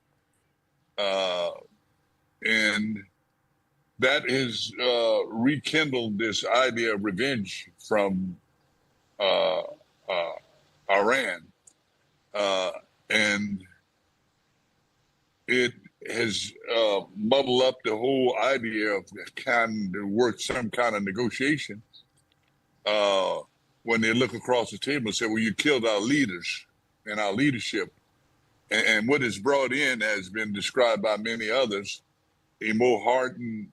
And that has rekindled this idea of revenge from Iran. And it has bubbled up the whole idea of some kind of negotiation when they look across the table and say, well, you killed our leaders and our leadership. And what is brought in has been described by many others, a more hardened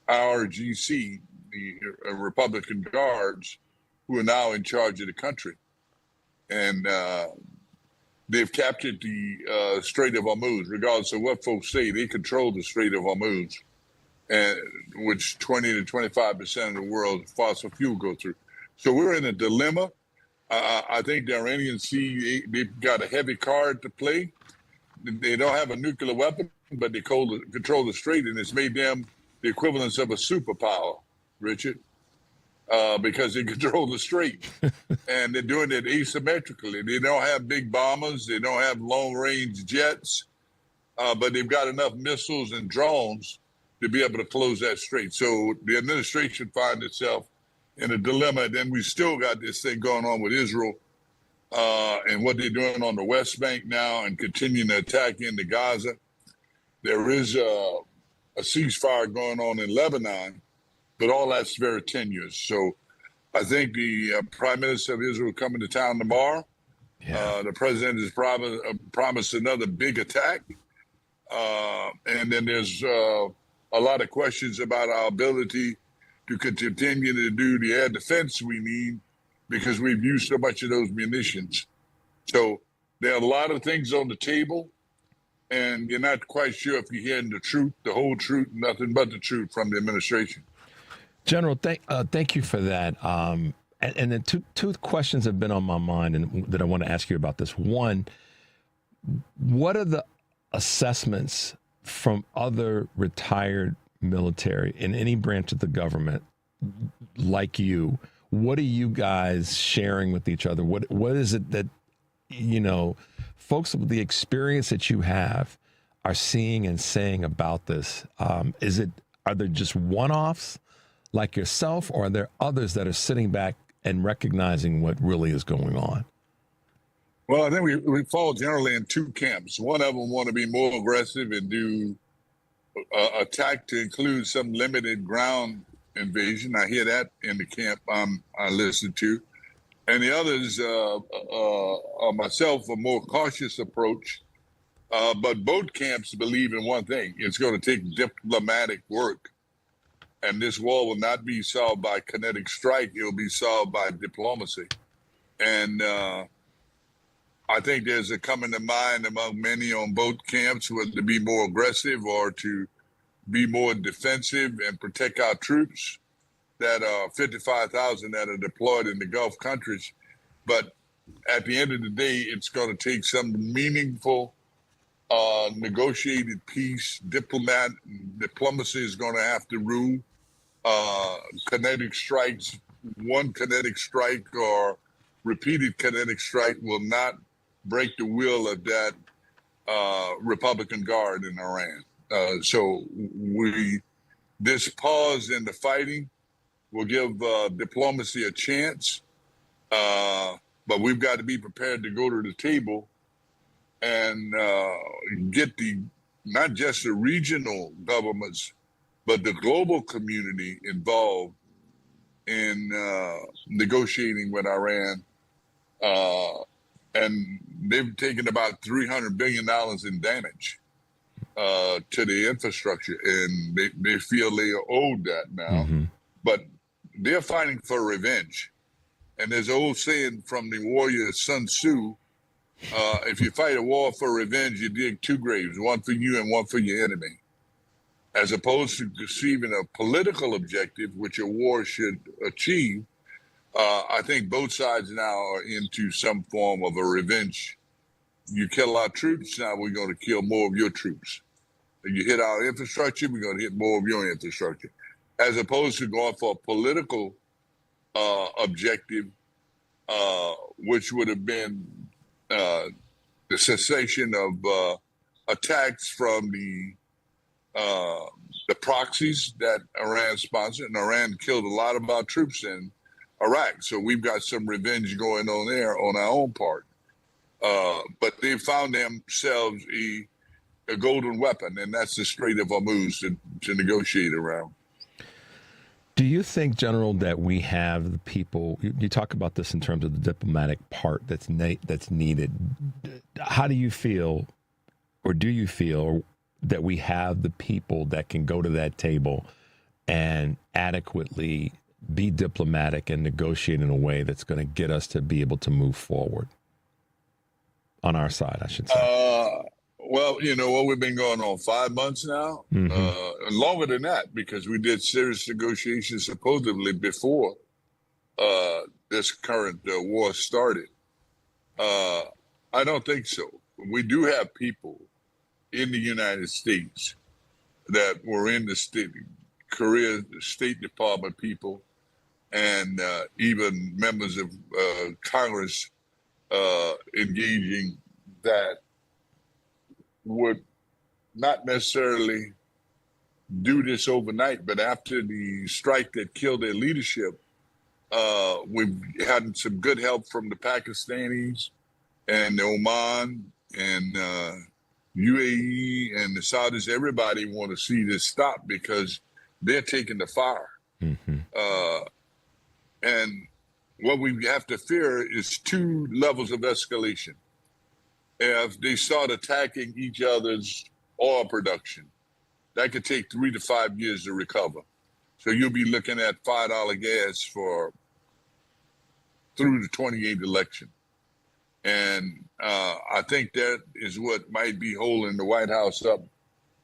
IRGC, the Republican guards, who are now in charge of the country. And they've captured the Strait of Hormuz. Regardless of what folks say, they control the Strait of Hormuz, and which 20 to 25% of the world's fossil fuel go through. So we're in a dilemma. I think the Iranians see they've got a heavy card to play. They don't have a nuclear weapon, but they control the strait, and it's made them the equivalence of a superpower, Richard, because they control the strait. And they're doing it asymmetrically. They don't have big bombers. They don't have long-range jets, but they've got enough missiles and drones to be able to close that strait. So the administration finds itself in a dilemma. Then we still got this thing going on with Israel and what they're doing on the West Bank now and continuing to attack into Gaza. There is a ceasefire going on in Lebanon, but all that's very tenuous. So I think the Prime Minister of Israel coming to town tomorrow. The president has promised another big attack. And then there's a lot of questions about our ability to continue to do the air defense we need because we've used so much of those munitions. So there are a lot of things on the table, and you're not quite sure if you're hearing the truth, the whole truth, nothing but the truth from the administration. General, thank you for that. And then two questions have been on my mind and that I want to ask you about this. One, what are the assessments from other retired military in any branch of the government like you? What are you guys sharing with each other? What is it that, folks with the experience that you have are seeing and saying about this? Are there just one-offs like yourself, or are there others that are sitting back and recognizing what really is going on? Well, I think we fall generally in two camps. One of them want to be more aggressive and do attack to include some limited ground invasion. I hear that in the camp I listen to. And the others, myself, a more cautious approach. But both camps believe in one thing. It's going to take diplomatic work. And this war will not be solved by kinetic strike. It will be solved by diplomacy. And I think there's a coming to mind among many on both camps whether to be more aggressive or to be more defensive and protect our troops that are 55,000 that are deployed in the Gulf countries. But at the end of the day, it's going to take some meaningful negotiated peace. Diplomacy is going to have to rule. Kinetic strikes, one kinetic strike or repeated kinetic strike will not break the will of that Republican Guard in Iran. So this pause in the fighting will give diplomacy a chance, but we've got to be prepared to go to the table and get not just the regional governments, but the global community involved in negotiating with Iran. And they've taken about $300 billion in damage to the infrastructure, and they feel they are owed that now. Mm-hmm. But they're fighting for revenge. And there's an old saying from the warrior Sun Tzu, if you fight a war for revenge, you dig two graves, one for you and one for your enemy. As opposed to receiving a political objective, which a war should achieve, I think both sides now are into some form of a revenge. You kill our troops, now we're going to kill more of your troops. You hit our infrastructure, we're going to hit more of your infrastructure. As opposed to going for a political objective, which would have been the cessation of attacks from the proxies that Iran sponsored, and Iran killed a lot of our troops in Iraq. So we've got some revenge going on there on our own part. But they found themselves a golden weapon, and that's the Strait of Hormuz to negotiate around. Do you think, General, that we have the people, you talk about this in terms of the diplomatic part that's needed. How do you feel, or do you feel that we have the people that can go to that table and adequately be diplomatic and negotiate in a way that's going to get us to be able to move forward? On our side, I should say. Well, you know what, we've been going on 5 months now, and longer than that, because we did serious negotiations supposedly before this current war started. I don't think so. We do have people in the United States that were in the Korea State Department people, and even members of Congress engaging that would not necessarily do this overnight, but after the strike that killed their leadership, we've had some good help from the Pakistanis and the Oman and UAE and the Saudis. Everybody want to see this stop because they're taking the fire. And what we have to fear is 2 levels of escalation. If they start attacking each other's oil production, that could take 3 to 5 years to recover. So you'll be looking at $5 gas through the 28 election. And I think that is what might be holding the White House up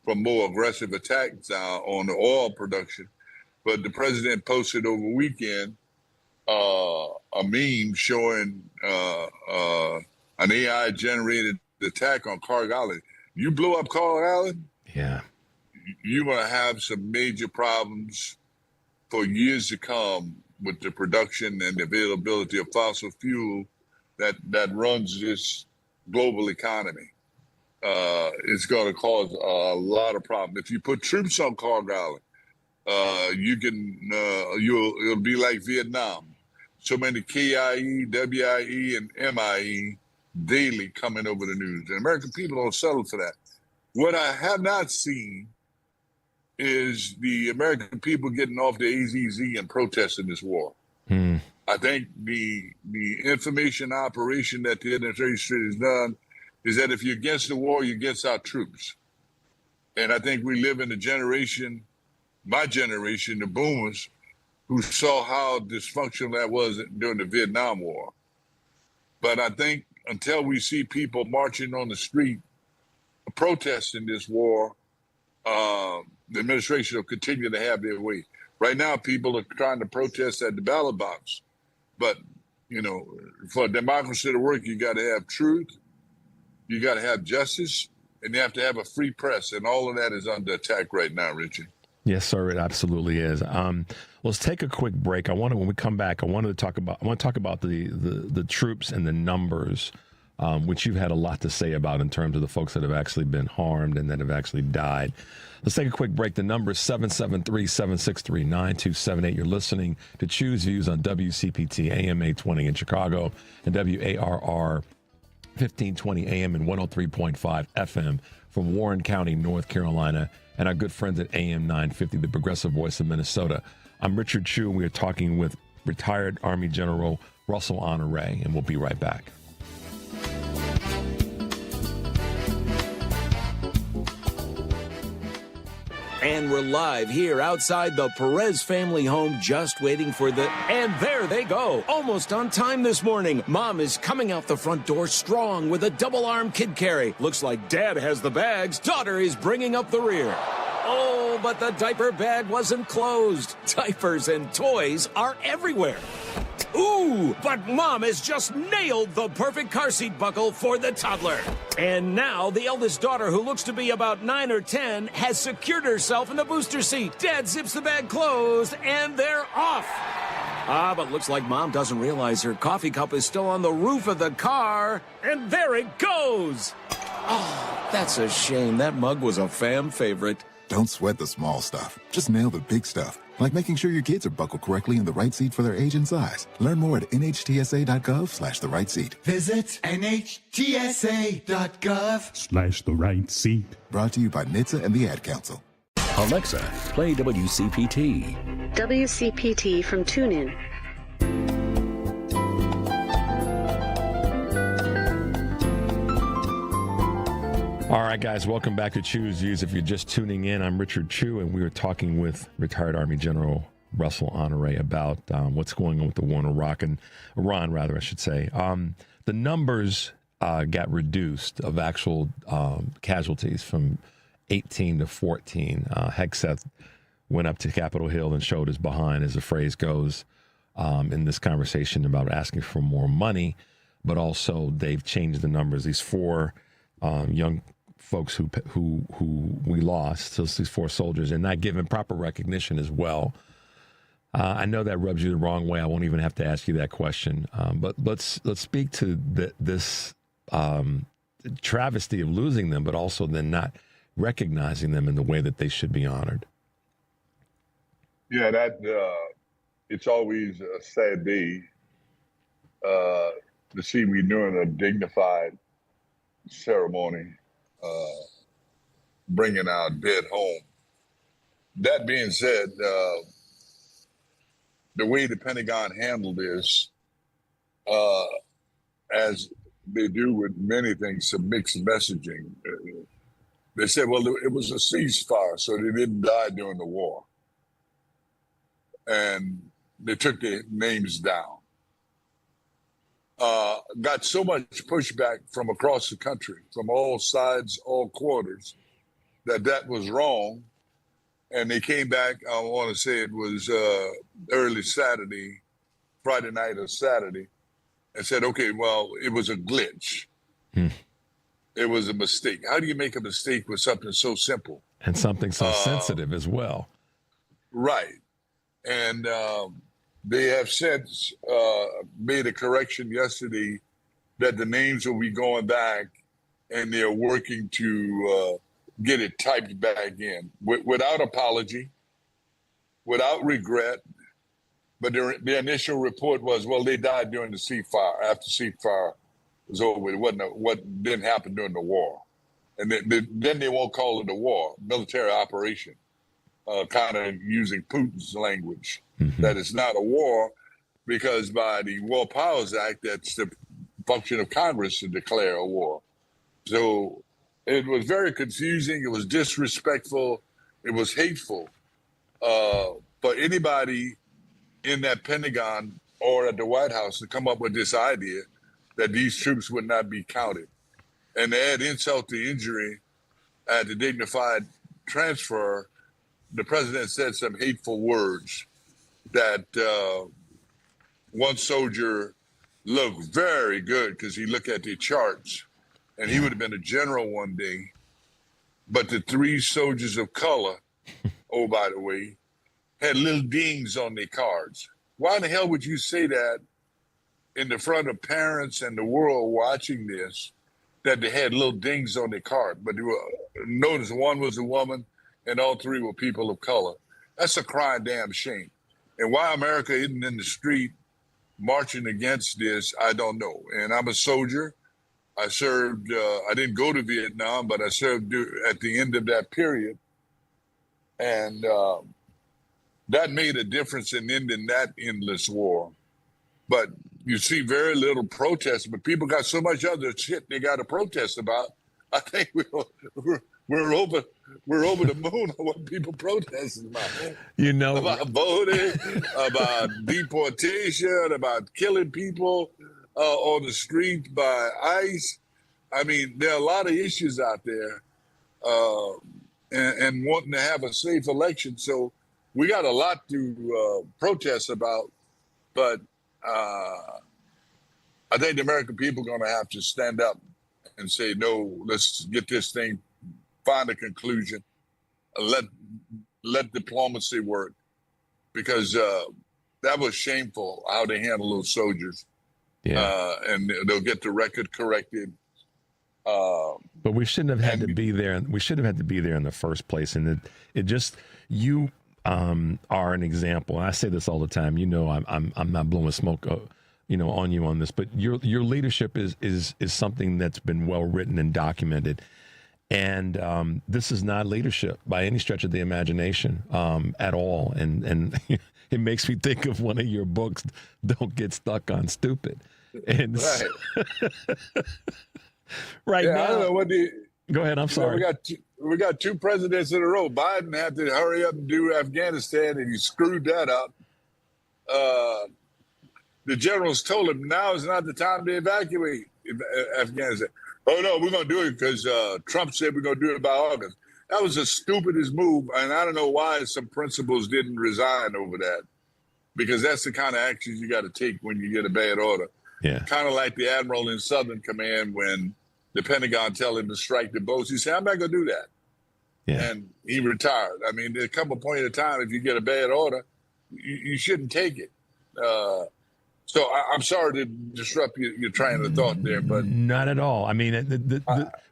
from more aggressive attacks on the oil production. But the president posted over the weekend a meme showing an AI-generated attack on Carg Island. You blow up Carg Island, you're going to have some major problems for years to come with the production and the availability of fossil fuel that runs this global economy. It's going to cause a lot of problems. If you put troops on Carg Island, it'll be like Vietnam. So many KIE, WIE, and MIE daily coming over the news. The American people don't settle for that. What I have not seen is the American people getting off the AZZ and protesting this war. I think the information operation that the administration has done is that if you're against the war, you're against our troops. And I think we live in a generation, my generation, the boomers, who saw how dysfunctional that was during the Vietnam War. But I think until we see people marching on the street protesting this war, the administration will continue to have their way. Right now, people are trying to protest at the ballot box. But, you know, for democracy to work, you got to have truth, you got to have justice, and you have to have a free press. And all of that is under attack right now, Richard. Yes, sir, it absolutely is. Let's take a quick break. When we come back, I want to talk about the troops and the numbers, which you've had a lot to say about in terms of the folks that have actually been harmed and that have actually died. Let's take a quick break. The number is 773-763-9278. You're listening to Choose Views on WCPT AM 820 in Chicago and WARR 1520 AM and 103.5 FM from Warren County, North Carolina, and our good friends at AM 950, the progressive voice of Minnesota. I'm Richard Chu, and we are talking with retired Army General Russel Honoré, and we'll be right back. And we're live here outside the Perez family home, just waiting for and there they go. Almost on time this morning. Mom is coming out the front door strong with a double-arm kid carry. Looks like Dad has the bags. Daughter is bringing up the rear. Oh, but the diaper bag wasn't closed. Diapers and toys are everywhere. Ooh, but Mom has just nailed the perfect car seat buckle for the toddler. And now the eldest daughter, who looks to be about 9 or 10, has secured herself in the booster seat. Dad zips the bag closed, and they're off. But looks like Mom doesn't realize her coffee cup is still on the roof of the car. And there it goes. Oh, that's a shame. That mug was a fan favorite. Don't sweat the small stuff. Just nail the big stuff. Like making sure your kids are buckled correctly in the right seat for their age and size. Learn more at nhtsa.gov/the right seat. Visit nhtsa.gov/the right seat. Brought to you by NHTSA and the Ad Council. Alexa, play WCPT. WCPT from TuneIn. All right, guys, welcome back to Choose Views. If you're just tuning in, I'm Richard Chu, and we were talking with retired Army General Russel Honoré about what's going on with the war in Iran, I should say. The numbers got reduced of actual casualties from 18 to 14. Hegseth went up to Capitol Hill and showed his behind, as the phrase goes, in this conversation about asking for more money, but also they've changed the numbers. These four young folks who we lost, so these four soldiers, and not given proper recognition as well. I know that rubs you the wrong way. I won't even have to ask you that question. But let's speak to this travesty of losing them, but also then not recognizing them in the way that they should be honored. Yeah, it's always a sad day to see we doing a dignified ceremony, bringing our dead home. That being said, the way the Pentagon handled this, as they do with many things, some mixed messaging. They said, well, it was a ceasefire, so they didn't die during the war. And they took their names down. Got so much pushback from across the country, from all sides, all quarters, that was wrong. And they came back, I want to say it was early Saturday, Friday night or Saturday, and said, okay, well, it was a glitch. It was a mistake. How do you make a mistake with something so simple? And something so sensitive as well. Right. And they have since made a correction yesterday that the names will be going back, and they're working to get it typed back in without apology, without regret. But their initial report was, well, they died during the ceasefire, after ceasefire was over. It wasn't what didn't happen during the war. And then they won't call it a war, military operation, kind of using Putin's language, that it's not a war, because by the War Powers Act, that's the function of Congress to declare a war. So it was very confusing. It was disrespectful. It was hateful for anybody in that Pentagon or at the White House to come up with this idea that these troops would not be counted. And to add insult to injury, at the dignified transfer, the president said some hateful words that one soldier looked very good because he looked at the charts and he would have been a general one day. But the three soldiers of color, oh, by the way, had little dings on their cards. Why in the hell would you say that in the front of parents and the world watching this, that they had little dings on their card? But notice one was a woman and all three were people of color. That's a crying damn shame. And why America isn't in the street marching against this, I don't know. And I'm a soldier. I served, I didn't go to Vietnam, but I served at the end of that period. And that made a difference in ending that endless war. But you see very little protest, but people got so much other shit they got to protest about. I think we're over the moon on what people protesting about. You know, about voting, about deportation, about killing people on the street by ICE. I mean, there are a lot of issues out there. and wanting to have a safe election. So we got a lot to protest about, but I think the American people are going to have to stand up and say, no, let's get this thing, find a conclusion, let diplomacy work, because that was shameful how they handle those soldiers. Yeah. And they'll get the record corrected. But we shouldn't have had to be there. We should have had to be there in the first place. And it just, you are an example. And I say this all the time. You know, I'm not blowing smoke, on you on this. But your leadership is something that's been well written and documented. And this is not leadership by any stretch of the imagination at all. And it makes me think of one of your books, Don't Get Stuck on Stupid. And right yeah, now, I don't know what go ahead. I'm sorry. We got two presidents in a row. Biden had to hurry up and do Afghanistan, and he screwed that up. The generals told him now is not the time to evacuate Afghanistan. Oh no, we're gonna do it because Trump said we're gonna do it by August. That was the stupidest move, and I don't know why some principals didn't resign over that, because that's the kind of actions you got to take when you get a bad order. Yeah. Kind of like the admiral in Southern Command when the Pentagon tell him to strike the boats. He said, I'm not going to do that. Yeah. And he retired. I mean, there come a point in time, if you get a bad order, you shouldn't take it. So I'm sorry to disrupt your train of thought there, but not at all. I mean,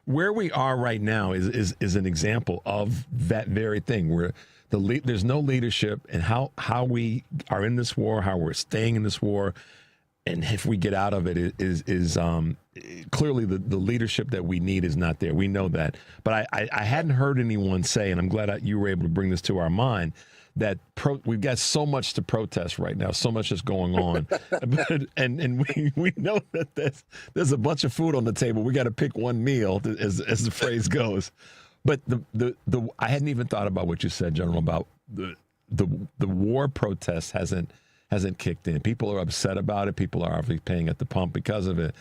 where we are right now is an example of that very thing, where there's no leadership, and how we are in this war, how we're staying in this war. And if we get out of it, is clearly the leadership that we need is not there. We know that. But I hadn't heard anyone say, and I'm glad you were able to bring this to our mind, that we've got so much to protest right now, so much is going on. and we know that there's a bunch of food on the table. We got to pick one meal, as the phrase goes. But I hadn't even thought about what you said, General, about the war protest hasn't kicked in. People are upset about it. People are obviously paying at the pump because of it.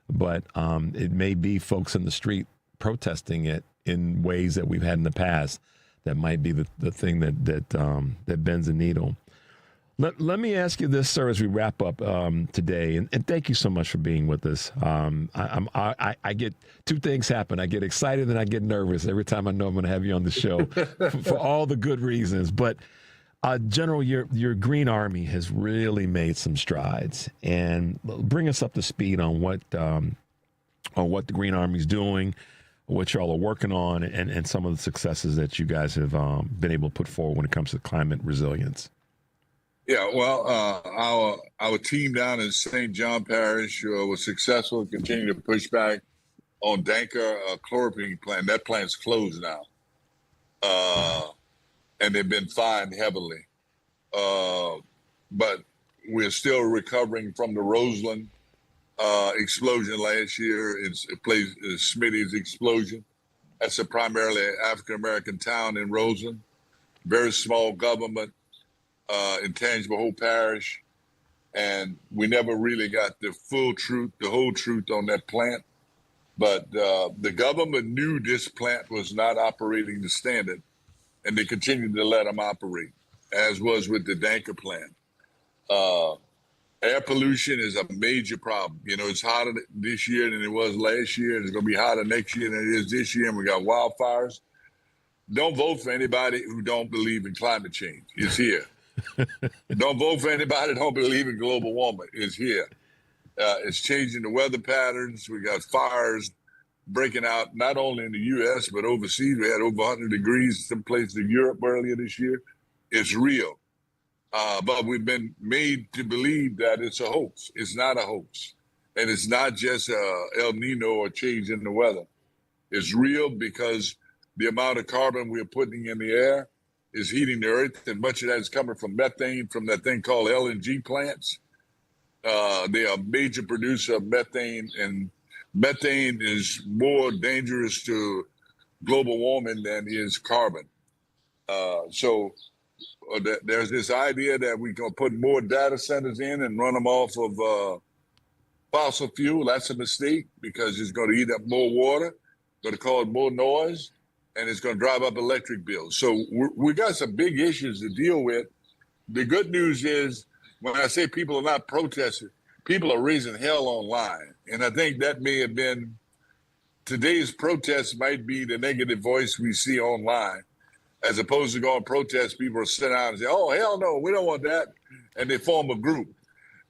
But it may be folks in the street protesting it in ways that we've had in the past that might be the thing that bends the needle. Let me ask you this, sir, as we wrap up today, and thank you so much for being with us. I get two things happen. I get excited and I get nervous every time I know I'm going to have you on the show for all the good reasons. But General, your GreenARMY has really made some strides, and bring us up to speed on what the GreenARMY is doing, what y'all are working on, and some of the successes that you guys have been able to put forward when it comes to climate resilience. Yeah, well, our team down in St. John Parish was successful, continuing to push back on Danker chloroquine plant. That plant's closed now. And they've been fined heavily. But we're still recovering from the Roseland explosion last year. It's Smitty's explosion. That's a primarily African-American town in Roseland. Very small government, intangible whole parish. And we never really got the whole truth on that plant. But the government knew this plant was not operating to standard, and they continued to let them operate, as was with the Danker plant. Air pollution is a major problem. You know, it's hotter this year than it was last year. It's going to be hotter next year than it is this year, and we got wildfires. Don't vote for anybody who don't believe in climate change. It's here. Don't vote for anybody who don't believe in global warming. It's here. It's changing the weather patterns. We got fires breaking out not only in the U.S., but overseas. We had over 100 degrees some places in Europe earlier this year. It's real. But we've been made to believe that it's a hoax. It's not a hoax. And it's not just El Nino or change in the weather. It's real because the amount of carbon we're putting in the air is heating the earth, and much of that is coming from methane from that thing called LNG plants. They are a major producer of methane, and methane is more dangerous to global warming than is carbon. So there's this idea that we're going to put more data centers in and run them off of fossil fuel. That's a mistake because it's going to eat up more water, going to cause more noise. and it's going to drive up electric bills. So we got some big issues to deal with. The good news is, when I say people are not protesting, people are raising hell online. And I think that may have been, today's protest might be the negative voice we see online. As opposed to going protest, people are sit down and say, oh, hell no, we don't want that. And they form a group.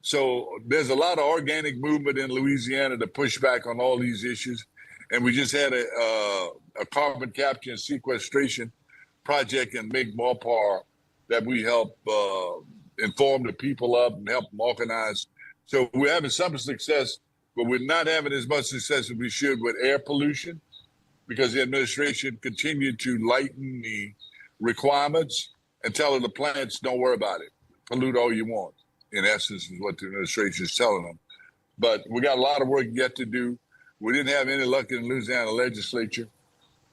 So there's a lot of organic movement in Louisiana to push back on all these issues. And we just had a carbon capture and sequestration project in Mi'kma'paw that we help inform the people of and help them organize. So we're having some success, but we're not having as much success as we should with air pollution, because the administration continued to lighten the requirements and telling the plants, don't worry about it. Pollute all you want, in essence, is what the administration is telling them. But we got a lot of work yet to do. We didn't have any luck in the Louisiana legislature.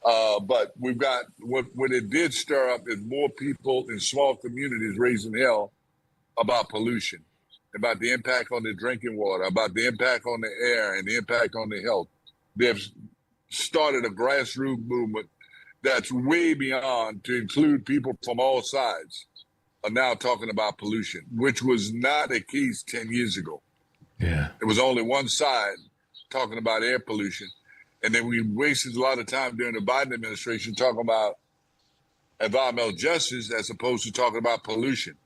But we've got, what it did stir up is more people in small communities raising hell about pollution, about the impact on the drinking water, about the impact on the air and the impact on the health. They've started a grassroots movement that's way beyond, to include people from all sides, are now talking about pollution, which was not the case 10 years ago. Yeah. It was only one side talking about air pollution. And then we wasted a lot of time during the Biden administration talking about environmental justice as opposed to talking about pollution.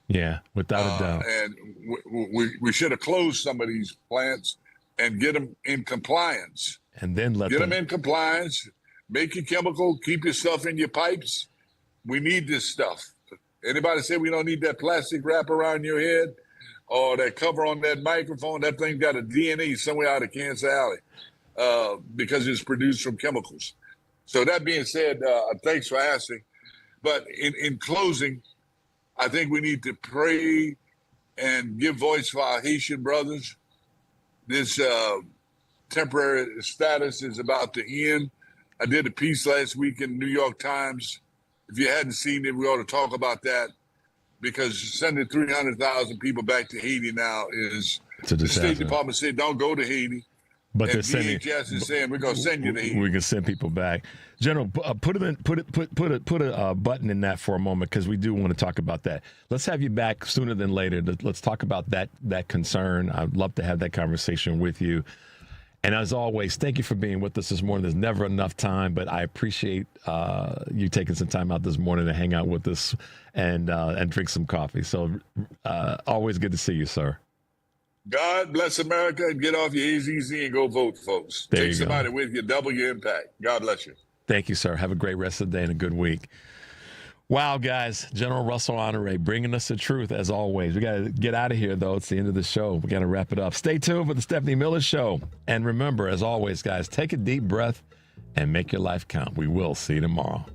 Yeah, without a doubt. And we should have closed some of these plants and get them in compliance. And then get them in compliance, make your chemical, keep your stuff in your pipes. We need this stuff. Anybody say we don't need that plastic wrap around your head or that cover on that microphone? That thing got a DNA somewhere out of Kansas Alley because it's produced from chemicals. So that being said, thanks for asking. But in closing, I think we need to pray and give voice for our Haitian brothers. This temporary status is about to end. I did a piece last week in the New York Times. If you hadn't seen it, we ought to talk about that, because sending 300,000 people back to Haiti now is, the State Department said, don't go to Haiti. But and they're sending. DHS is saying we're going to send you to Haiti. We can send people back. General, put a button in that for a moment, because we do want to talk about that. Let's have you back sooner than later. Let's talk about that concern. I'd love to have that conversation with you. And as always, thank you for being with us this morning. There's never enough time, but I appreciate you taking some time out this morning to hang out with us and drink some coffee. So always good to see you, sir. God bless America, and get off your AZZ and go vote, folks. There Take you somebody go. with you, double your impact. God bless you. Thank you, sir. Have a great rest of the day and a good week. Wow, guys. General Russel Honoré bringing us the truth as always. We got to get out of here, though. It's the end of the show. We got to wrap it up. Stay tuned for the Stephanie Miller Show. And remember, as always, guys, take a deep breath and make your life count. We will see you tomorrow.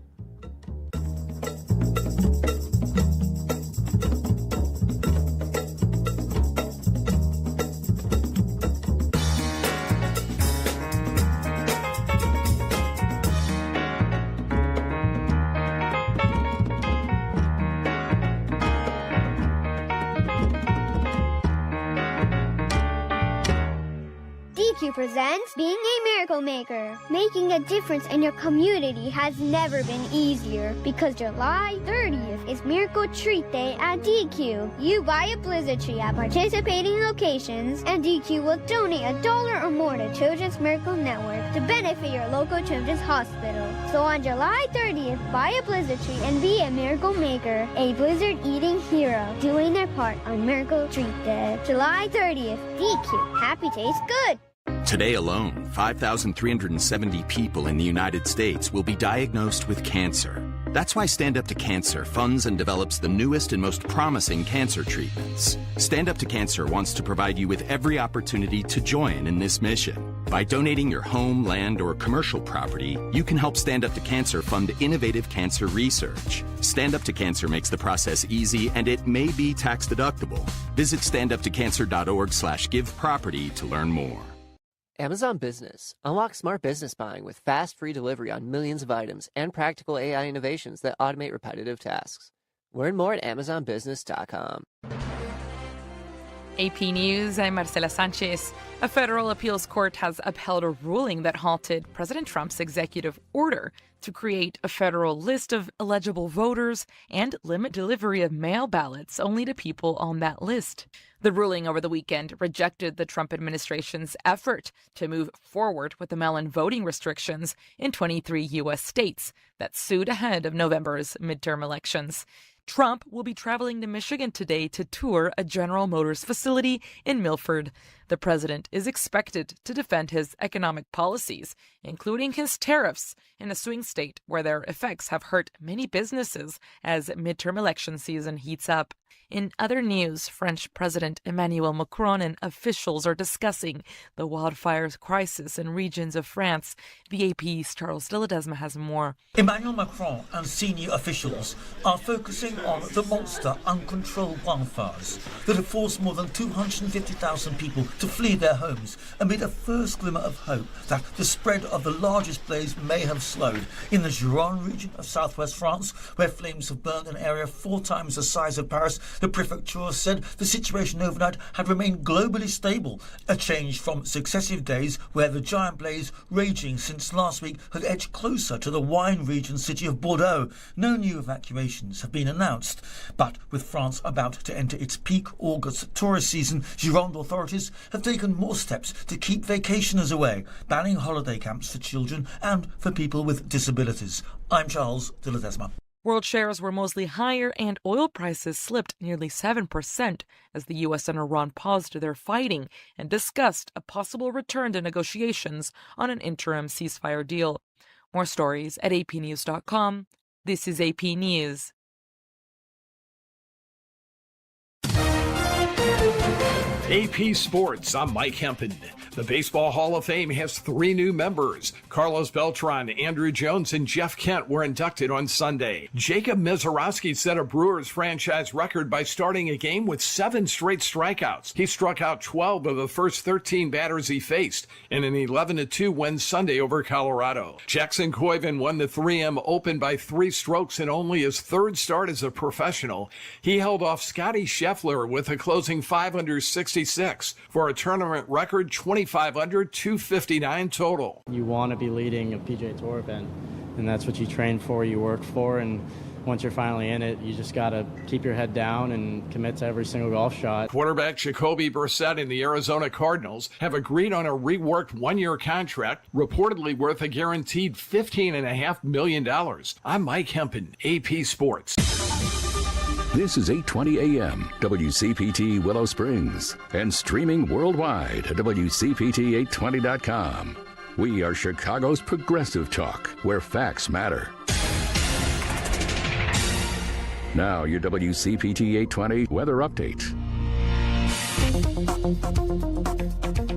Presents Being a Miracle Maker. Making a difference in your community has never been easier, because July 30th is Miracle Treat Day at DQ. You buy a blizzard tree at participating locations, and DQ will donate $1 or more to Children's Miracle Network to benefit your local children's hospital. So on July 30th, buy a blizzard tree and be a miracle maker, a blizzard-eating hero, doing their part on Miracle Treat Day. July 30th, DQ. Happy tastes good. Today alone, 5,370 people in the United States will be diagnosed with cancer. That's why Stand Up to Cancer funds and develops the newest and most promising cancer treatments. Stand Up to Cancer wants to provide you with every opportunity to join in this mission. By donating your home, land, or commercial property, you can help Stand Up to Cancer fund innovative cancer research. Stand Up to Cancer makes the process easy, and it may be tax deductible. Visit standuptocancer.org/giveproperty to learn more. Amazon Business. Unlock smart business buying with fast, free delivery on millions of items and practical AI innovations that automate repetitive tasks. Learn more at AmazonBusiness.com. AP News, I'm Marcela Sanchez. A federal appeals court has upheld a ruling that halted President Trump's executive order to create a federal list of eligible voters and limit delivery of mail ballots only to people on that list. The ruling over the weekend rejected the Trump administration's effort to move forward with the mail-in voting restrictions in 23 U.S. states that sued ahead of November's midterm elections. Trump will be traveling to Michigan today to tour a General Motors facility in Milford. The president is expected to defend his economic policies, including his tariffs, in a swing state where their effects have hurt many businesses as midterm election season heats up. In other news, French President Emmanuel Macron and officials are discussing the wildfires crisis in regions of France. The AP's Charles de Ledesma has more. Emmanuel Macron and senior officials are focusing on the monster uncontrolled wildfires that have forced more than 250,000 people to flee their homes amid a first glimmer of hope that the spread of the largest blaze may have slowed. In the Gironde region of southwest France, where flames have burned an area 4 times the size of Paris, the prefecture said the situation overnight had remained globally stable, a change from successive days where the giant blaze raging since last week had edged closer to the wine region city of Bordeaux. No new evacuations have been announced, but with France about to enter its peak August tourist season, Gironde authorities have taken more steps to keep vacationers away, banning holiday camps for children and for people with disabilities. I'm Charles de Ledesma. World shares were mostly higher and oil prices slipped nearly 7% as the U.S. and Iran paused their fighting and discussed a possible return to negotiations on an interim ceasefire deal. More stories at apnews.com. This is AP News. AP Sports, I'm Mike Hempen. The Baseball Hall of Fame has 3 new members. Carlos Beltran, Andrew Jones, and Jeff Kent were inducted on Sunday. Jacob Misiorowski set a Brewers franchise record by starting a game with 7 straight strikeouts. He struck out 12 of the first 13 batters he faced in an 11-2 win Sunday over Colorado. Jackson Koiven won the 3M Open by 3 strokes in only his 3rd start as a professional. He held off Scotty Scheffler with a closing 5 under 66 for a tournament record 25 under 259 total. You want to be leading a PGA Tour event, and that's what you train for, you work for, and once you're finally in it, you just got to keep your head down and commit to every single golf shot. Quarterback Jacoby Brissett and the Arizona Cardinals have agreed on a reworked 1-year contract, reportedly worth a guaranteed $15.5 million. I'm Mike Hempen, AP Sports. This is 820 AM, WCPT Willow Springs, and streaming worldwide at WCPT820.com. We are Chicago's progressive talk, where facts matter. Now, your WCPT 820 weather update.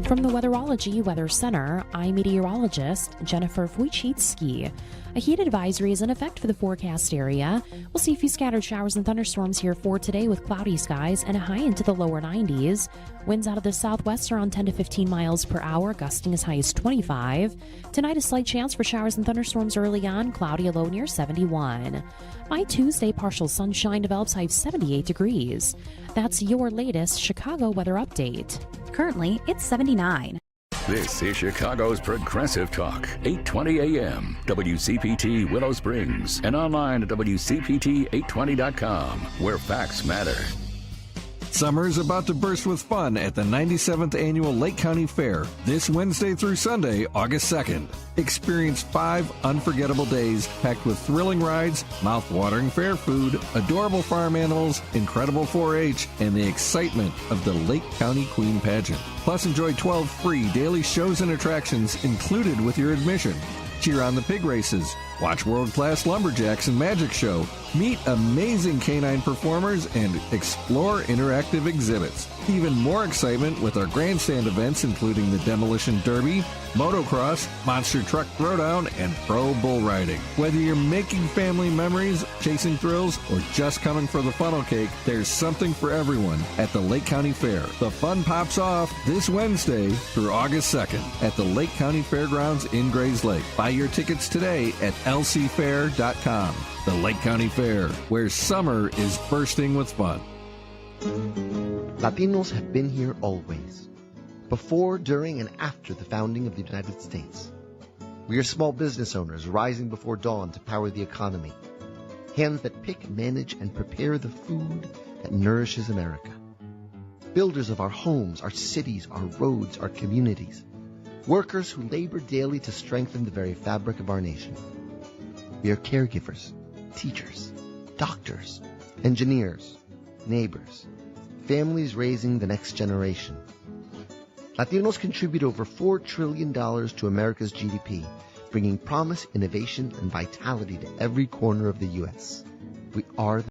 From the Weatherology Weather Center, I'm meteorologist Jennifer Wojcicki. A heat advisory is in effect for the forecast area. We'll see a few scattered showers and thunderstorms here for today with cloudy skies and a high into the lower 90s. Winds out of the southwest around 10 to 15 miles per hour, gusting as high as 25. Tonight, a slight chance for showers and thunderstorms early on, cloudy, a low near 71. By Tuesday, partial sunshine develops, high of 78 degrees. That's your latest Chicago weather update. Currently, it's 79. This is Chicago's Progressive Talk, 820 AM, WCPT Willow Springs, and online at WCPT820.com, where facts matter. Summer's about to burst with fun at the 97th Annual Lake County Fair this Wednesday through Sunday, August 2nd. Experience 5 unforgettable days packed with thrilling rides, mouth-watering fair food, adorable farm animals, incredible 4-H, and the excitement of the Lake County Queen Pageant. Plus, enjoy 12 free daily shows and attractions included with your admission. Cheer on the pig races, watch world-class lumberjacks and magic show, meet amazing canine performers, and explore interactive exhibits. Even more excitement with our grandstand events, including the Demolition Derby, motocross, monster truck throwdown, and pro bull riding. Whether you're making family memories, chasing thrills, or just coming for the funnel cake, there's something for everyone at the Lake County Fair. The fun pops off this Wednesday through August 2nd at the Lake County Fairgrounds in Grays Lake. Buy your tickets today at lcfair.com. The Lake County Fair, where summer is bursting with fun. Latinos have been here always, before, during, and after the founding of the United States. We are small business owners rising before dawn to power the economy, hands that pick, manage, and prepare the food that nourishes America. Builders of our homes, our cities, our roads, our communities. Workers who labor daily to strengthen the very fabric of our nation. We are caregivers, teachers, doctors, engineers, neighbors, families raising the next generation. Latinos contribute over $4 trillion to America's GDP, bringing promise, innovation, and vitality to every corner of the U.S. We are